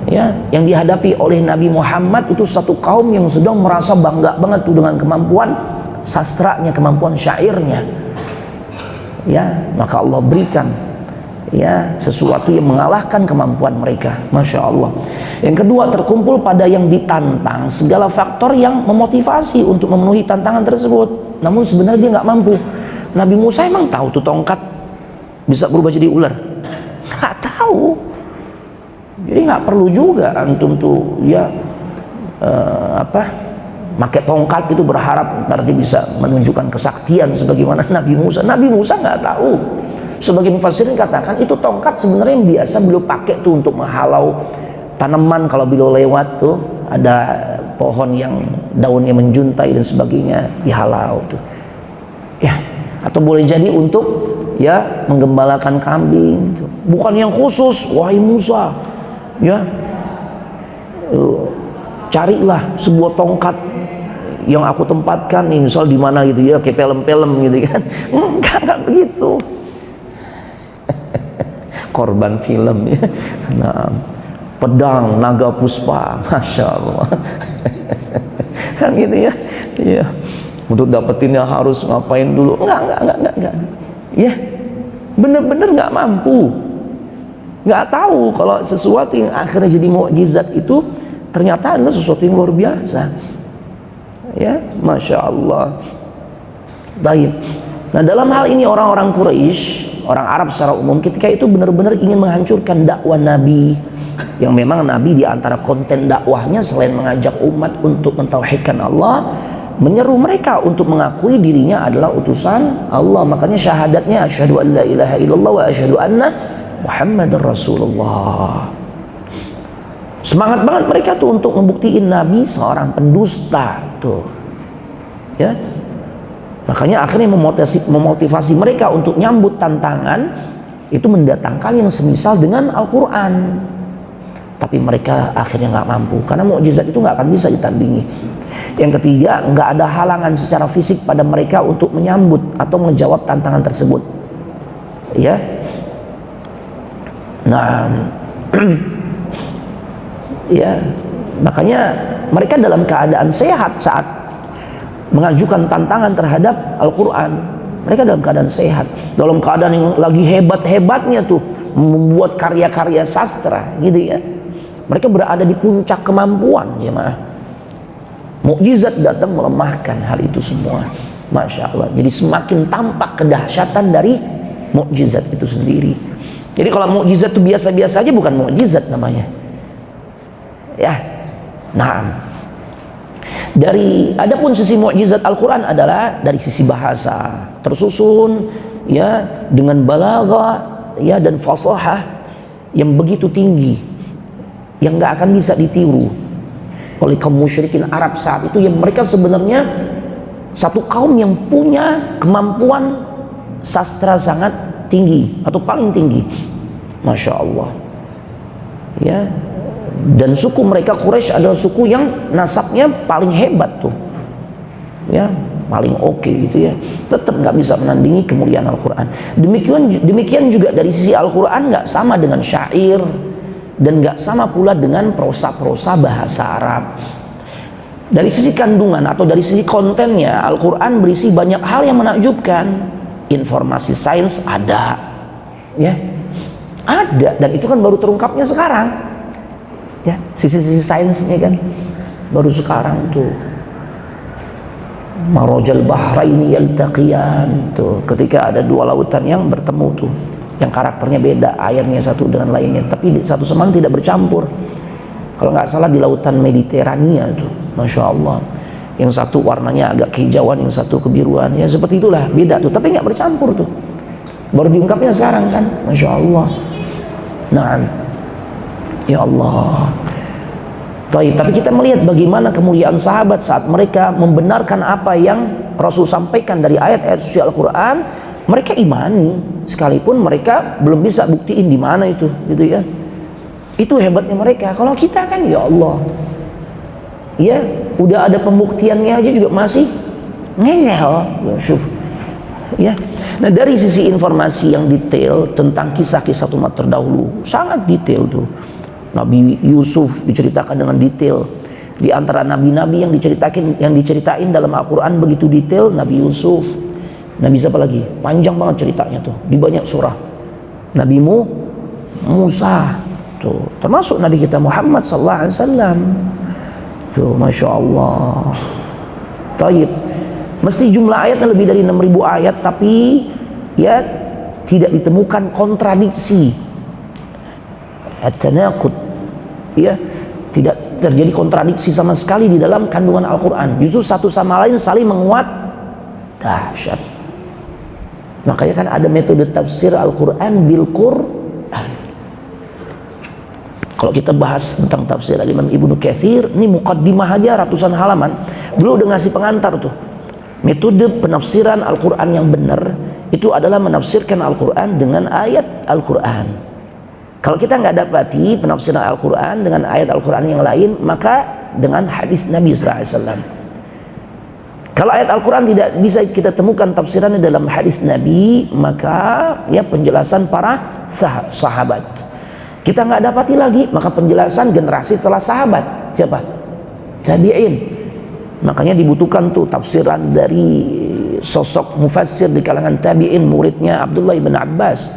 ya, yang dihadapi oleh Nabi Muhammad itu satu kaum yang sedang merasa bangga banget tuh dengan kemampuan sastranya, kemampuan syairnya ya, maka Allah berikan ya sesuatu yang mengalahkan kemampuan mereka. Masya Allah. Yang kedua, terkumpul pada yang ditantang segala faktor yang memotivasi untuk memenuhi tantangan tersebut, namun sebenarnya dia nggak mampu. Nabi Musa emang tahu tuh tongkat bisa berubah jadi ular? Nggak tahu. Jadi nggak perlu juga antum tuh ya pakai tongkat itu berharap nanti bisa menunjukkan kesaktian sebagaimana Nabi Musa. Nabi Musa nggak tahu. Sebagai mufassirin katakan itu tongkat sebenarnya yang biasa beliau pakai tuh untuk menghalau tanaman. Kalau beliau lewat tuh ada pohon yang daunnya menjuntai dan sebagainya, dihalau tuh ya. Atau boleh jadi untuk ya menggembalakan kambing gitu. Bukan yang khusus, wahai Musa ya carilah sebuah tongkat yang aku tempatkan nih, misal di mana gitu ya, kayak film-film gitu kan. Enggak begitu. Korban film ya. Nah, pedang naga puspa, masya Allah. Kan gitu ya. Iya. Untuk dapetinnya harus ngapain dulu? Enggak. Ya, bener-bener nggak mampu. Nggak tahu kalau sesuatu yang akhirnya jadi mukjizat itu ternyata adalah sesuatu yang luar biasa. Ya, masya Allah. Baik. Nah, dalam hal ini orang-orang Quraisy, orang Arab secara umum ketika itu benar-benar ingin menghancurkan dakwah Nabi, yang memang Nabi di antara konten dakwahnya selain mengajak umat untuk mentauhidkan Allah, menyeru mereka untuk mengakui dirinya adalah utusan Allah. Makanya syahadatnya asyhadu an la ilaha illallah wa asyhadu anna Muhammadar Rasulullah. Semangat banget mereka tuh untuk membuktiin Nabi seorang pendusta tuh. Ya. Makanya akhirnya memotivasi mereka untuk nyambut tantangan itu mendatangkan yang semisal dengan Al-Quran. Tapi mereka akhirnya nggak mampu karena mukjizat itu nggak akan bisa ditandingi. Yang ketiga, nggak ada halangan secara fisik pada mereka untuk menyambut atau menjawab tantangan tersebut. Ya. Nah, ya, makanya mereka dalam keadaan sehat saat mengajukan tantangan terhadap Al-Quran. Mereka dalam keadaan sehat, dalam keadaan yang lagi hebat-hebatnya tuh membuat karya-karya sastra gitu ya. Mereka berada di puncak kemampuan ya maaf. Mukjizat datang melemahkan hal itu semua. Masya Allah. Jadi semakin tampak kedahsyatan dari mukjizat itu sendiri. Jadi kalau mukjizat itu biasa-biasa aja bukan mukjizat namanya. Ya. Nah, adapun sisi mukjizat Al-Quran adalah dari sisi bahasa, tersusun ya dengan balaghah ya dan fasahah yang begitu tinggi, yang nggak akan bisa ditiru oleh kaum musyrikin Arab saat itu, yang mereka sebenarnya satu kaum yang punya kemampuan sastra sangat tinggi atau paling tinggi, masya Allah ya. Dan suku mereka Quraisy adalah suku yang nasabnya paling hebat tuh ya, paling oke gitu ya. Tetap nggak bisa menandingi kemuliaan Al-Quran. Demikian juga dari sisi Al-Quran nggak sama dengan syair dan nggak sama pula dengan prosa-prosa bahasa Arab. Dari sisi kandungan atau dari sisi kontennya, Al-Quran berisi banyak hal yang menakjubkan. Informasi sains ada ya, ada, dan itu kan baru terungkapnya sekarang ya, sisi-sisi sainsnya kan baru sekarang tuh. Marajal bahraini yaltaqiyan tuh, ketika ada dua lautan yang bertemu tuh yang karakternya beda, airnya satu dengan lainnya, tapi satu sama lain tidak bercampur. Kalau nggak salah di lautan Mediterania itu, masya Allah, yang satu warnanya agak kehijauan, yang satu kebiruan, ya seperti itulah, beda tuh, tapi nggak bercampur tuh. Baru diungkapnya sekarang kan, masya Allah. Nah, ya Allah. Tapi kita melihat bagaimana kemuliaan sahabat saat mereka membenarkan apa yang Rasul sampaikan dari ayat-ayat suci Al-Quran. Mereka imani sekalipun mereka belum bisa buktiin di mana itu, gitu ya. Itu hebatnya mereka. Kalau kita kan, ya Allah, ya udah ada pembuktiannya aja juga masih ngeyel. Ya. Nah, dari sisi informasi yang detail tentang kisah-kisah umat terdahulu, sangat detail tuh. Nabi Yusuf diceritakan dengan detail. Di antara nabi-nabi yang diceritain dalam Al-Quran begitu detail, Nabi Yusuf. Nabi siapa lagi? Panjang banget ceritanya tuh, di banyak surah. Nabi Musa tuh, termasuk Nabi kita Muhammad sallallahu alaihi wasallam. Tuh, masya Allah. Taib. Mesti jumlah ayatnya lebih dari 6.000 ayat, tapi ya tidak ditemukan kontradiksi, at-tanaqud, ya tidak terjadi kontradiksi sama sekali di dalam kandungan Al-Quran. Justru satu sama lain saling menguat. Dahsyat. Makanya kan ada metode tafsir Al-Quran bil Quran. Kalau kita bahas tentang tafsir Imam Ibnu Katsir, ini muqaddimah aja ratusan halaman, beliau udah ngasih pengantar tuh. Metode penafsiran Al-Quran yang benar itu adalah menafsirkan Al-Quran dengan ayat Al-Quran. Kalau kita nggak dapati penafsiran Al-Quran dengan ayat Al-Quran yang lain, maka dengan hadis Nabi SAW. Kalau ayat Al-Quran tidak bisa kita temukan tafsirannya dalam hadis Nabi, maka ya penjelasan para sahabat. Kita nggak dapati lagi, maka penjelasan generasi setelah sahabat. Siapa? Tabi'in. Makanya dibutuhkan tuh tafsiran dari sosok mufassir di kalangan tabi'in, muridnya Abdullah bin Abbas,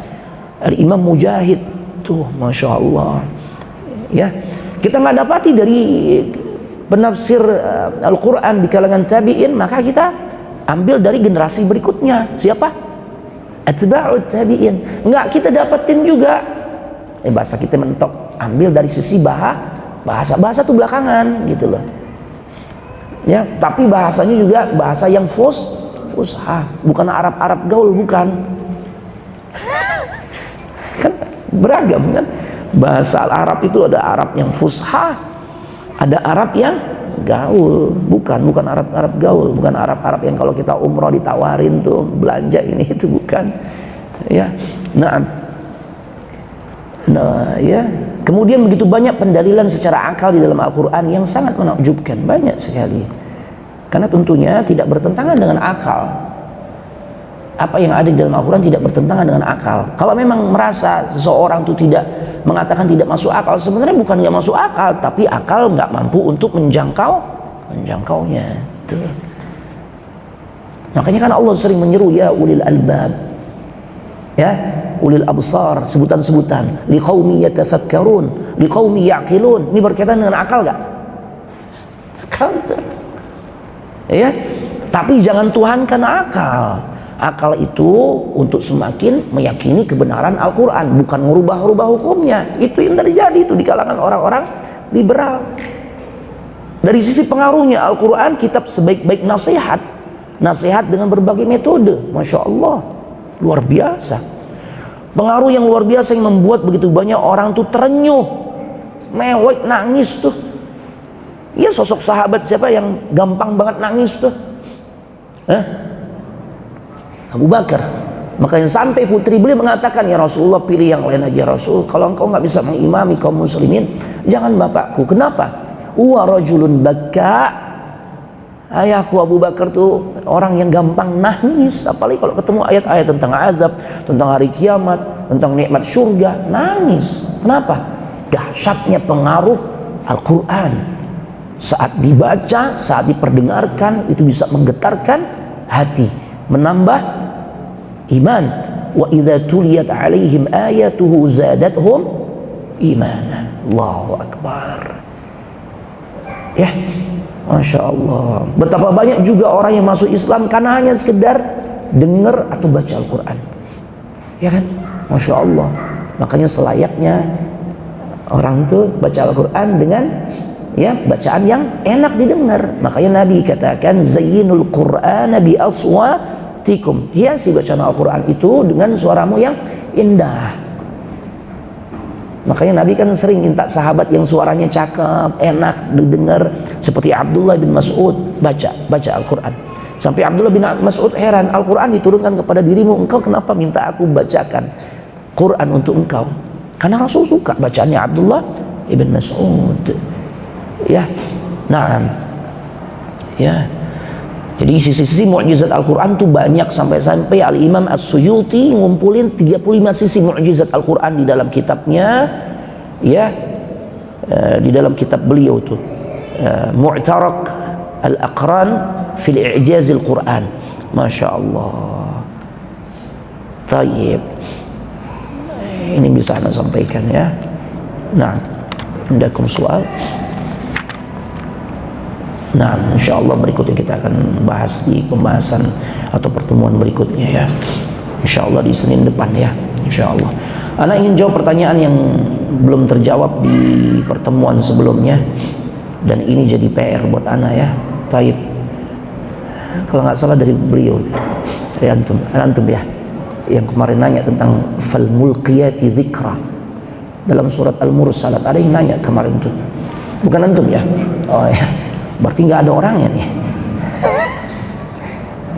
Imam Mujahid. Tuh, masya Allah. Ya, kita nggak dapati dari penafsir Al-Quran di kalangan tabi'in, maka kita ambil dari generasi berikutnya. Siapa? Atba'ut tabi'in. Nggak kita dapetin juga. Bahasa kita mentok. Ambil dari sisi bahasa tuh belakangan, gitu loh. Ya, tapi bahasanya juga bahasa yang fusha, bukan Arab gaul, bukan. Kan beragam kan, bahasa Arab itu ada Arab yang fusha, ada Arab yang gaul, bukan Arab gaul, bukan Arab yang kalau kita umroh ditawarin tuh belanja ini itu, bukan ya. Nah ya, kemudian begitu banyak pendalilan secara akal di dalam Al-Quran yang sangat menakjubkan, banyak sekali, karena tentunya tidak bertentangan dengan akal. Apa yang ada di dalam Al-Quran tidak bertentangan dengan akal. Kalau memang merasa seseorang itu tidak mengatakan tidak masuk akal, sebenarnya bukan nggak masuk akal, tapi akal nggak mampu untuk menjangkaunya. Tuh. Makanya kan Allah sering menyeru, ya ulil albab, ya ulil absar, sebutan-sebutan, liqaumi yatafakkarun, liqaumi yaqilun. Ini berkaitan dengan akal nggak? Akal, ya. Tapi jangan tuhankan akal. Akal itu untuk semakin meyakini kebenaran Al-Quran, bukan merubah-rubah hukumnya. Itu yang terjadi itu di kalangan orang-orang liberal. Dari sisi pengaruhnya, Al-Quran kitab sebaik-baik nasihat dengan berbagai metode. Masya Allah, luar biasa. Pengaruh yang luar biasa yang membuat begitu banyak orang tuh terenyuh, mewek, nangis tuh. Ya, sosok sahabat siapa yang gampang banget nangis tuh? Abu Bakar. Makanya sampai putri beliau mengatakan, ya Rasulullah, pilih yang lain aja Rasul, kalau engkau nggak bisa mengimami kaum muslimin, jangan bapakku. Kenapa? Wa rajulun bakka. Ayahku Abu Bakar tuh orang yang gampang nangis, apalagi kalau ketemu ayat-ayat tentang azab, tentang hari kiamat, tentang nikmat surga, nangis. Kenapa? Dahsyatnya pengaruh Al-Quran. Saat dibaca, saat diperdengarkan, itu bisa menggetarkan hati, menambah iman. Wa idza tuliyat alaihim ayatuhu zadatuhum imana. Allahu akbar. Ya, masya Allah. Betapa banyak juga orang yang masuk Islam karena hanya sekedar dengar atau baca Al-Quran, ya kan? Masya Allah. Makanya selayaknya orang tuh baca Al-Quran dengan bacaan yang enak didengar. Makanya Nabi katakan zayyinul Qur'ana bi aswatikum, hiasi bacaan Al-Quran itu dengan suaramu yang indah. Makanya Nabi kan sering minta sahabat yang suaranya cakep, enak didengar, seperti Abdullah bin Mas'ud baca Al-Quran. Sampai Abdullah bin Mas'ud heran, Al-Quran diturunkan kepada dirimu, engkau kenapa minta aku bacakan Quran untuk engkau? Karena Rasul suka bacaannya Abdullah bin Mas'ud. Ya, nah, ya. Jadi sisi-sisi mukjizat Al-Quran itu banyak, sampai-sampai Al-Imam As-Suyuti ngumpulin 35 sisi mukjizat Al-Quran di dalam kitabnya, di dalam kitab beliau tuh, Mu'tarak Al-Aqran fil I'jaz Al-Quran. Masya Allah. Tayyib. Ini bisa Anda sampaikan ya. Nah, indakum soal. Nah, insya Allah berikutnya kita akan bahas di pembahasan atau pertemuan berikutnya ya. Insya Allah di Senin depan ya. Insya Allah. Ana ingin jawab pertanyaan yang belum terjawab di pertemuan sebelumnya, dan ini jadi PR buat Ana ya. Taib. Kalau nggak salah dari beliau, dari antum ya, yang kemarin nanya tentang fal mulqiyati dzikra dalam surat Al-Mursalat. Ada yang nanya kemarin tuh, bukan antum ya? Oh ya. Berarti nggak ada orangnya nih.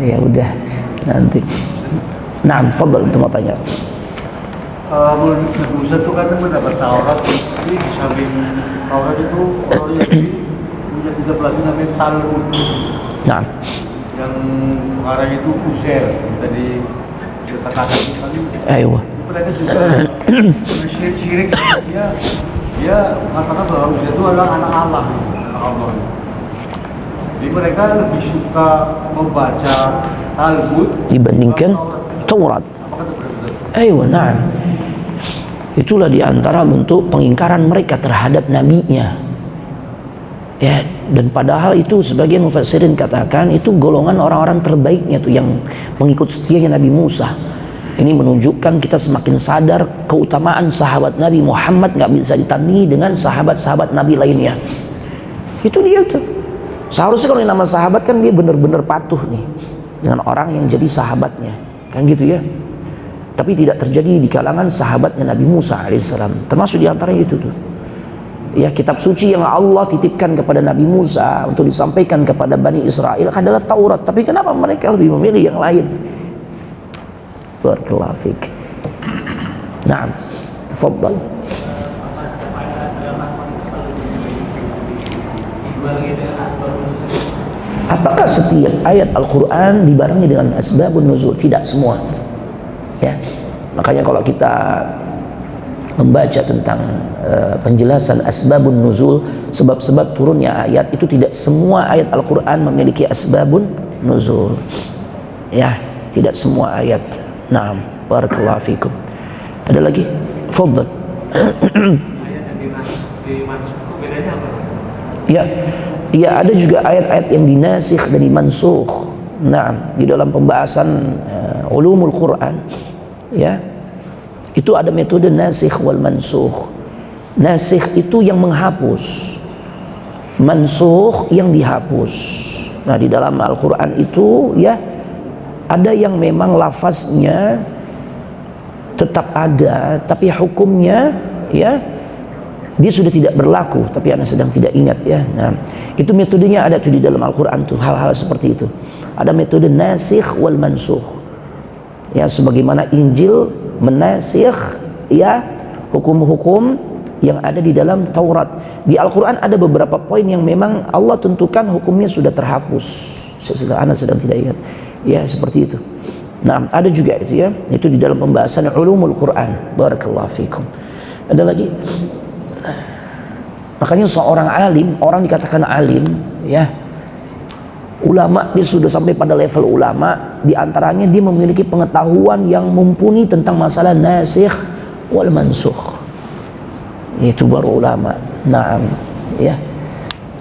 Ya udah nanti. Nah, fadhal itu mau tanya. Nabi Musa itu kan mendapat Taurat, jadi di samping Taurat itu orang Yahudi punya tiga lagi namanya Talmud. Nah. Yang pengarang itu Uzair, tadi kita katakan tadi. Ayo. Mereka juga syirik, dia mengatakan bahwa Uzair itu adalah anak Allah, anak Allah. Jadi mereka lebih suka membaca Talmud dibandingkan Taurat. Ayo, nah. Itulah diantara bentuk pengingkaran mereka terhadap nabinya. Ya, dan padahal itu sebagian mufassirin katakan itu golongan orang-orang terbaiknya tuh yang mengikut setianya Nabi Musa. Ini menunjukkan kita semakin sadar keutamaan sahabat Nabi Muhammad nggak bisa ditandingi dengan sahabat-sahabat Nabi lainnya. Itu dia tuh. Seharusnya kalau nama sahabat kan dia benar-benar patuh nih dengan orang yang jadi sahabatnya, kan gitu ya. Tapi tidak terjadi di kalangan sahabatnya Nabi Musa alaihissalam. Termasuk diantaranya itu tuh. Ya, kitab suci yang Allah titipkan kepada Nabi Musa untuk disampaikan kepada Bani Israel adalah Taurat. Tapi kenapa mereka lebih memilih yang lain? Barakallahu fik. Naam, tafadhal. Apakah setiap ayat Al-Quran dibarengi dengan asbabun nuzul? Tidak semua ya. Makanya kalau kita membaca tentang penjelasan asbabun nuzul, sebab-sebab turunnya ayat, itu tidak semua ayat Al-Quran memiliki asbabun nuzul ya, tidak semua ayat. Naam, barakallahu fikum. Ada lagi? Fadhal. Ayat yang dimansukh bedanya apa sih? Ya, ya, ada juga ayat-ayat yang dinasikh dan dimansukh. Nah, di dalam pembahasan ulumul Quran, ya, itu ada metode nasikh wal mansukh. Nasikh itu yang menghapus, mansukh yang dihapus. Nah, di dalam Al-Quran itu, ya, ada yang memang lafaznya tetap ada, tapi hukumnya, ya, dia sudah tidak berlaku, tapi Anda sedang tidak ingat ya. Nah, itu metodenya ada tuh di dalam Al-Quran tuh, hal-hal seperti itu. Ada metode nasikh wal mansukh. Ya, sebagaimana Injil menasikh ya hukum-hukum yang ada di dalam Taurat. Di Al-Quran ada beberapa poin yang memang Allah tentukan hukumnya sudah terhapus. Anda sedang tidak ingat. Ya, seperti itu. Nah, ada juga itu ya. Itu di dalam pembahasan ulumul Quran. Barakallahu fikum. Ada lagi? Makanya seorang alim, orang dikatakan alim, ya, ulama, dia sudah sampai pada level ulama. Di antaranya dia memiliki pengetahuan yang mumpuni tentang masalah nasikh wal mansukh. Itu baru ulama. Naam, ya.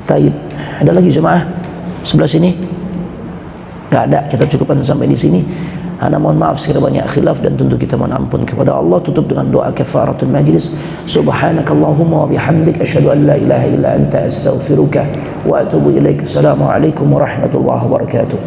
Taib. Ada lagi jemaah sebelah sini? Nggak ada. Kita cukupkan sampai di sini. Ana mohon maaf sekiranya banyak khilaf dan tentu kita mohon ampun kepada Allah. Tutup dengan doa kafaratul majlis. Subhanakallahumma wa bihamdik asyhadu an la ilaha illa anta astaghfiruka wa atubu ilaik. Assalamualaikum warahmatullahi wabarakatuh.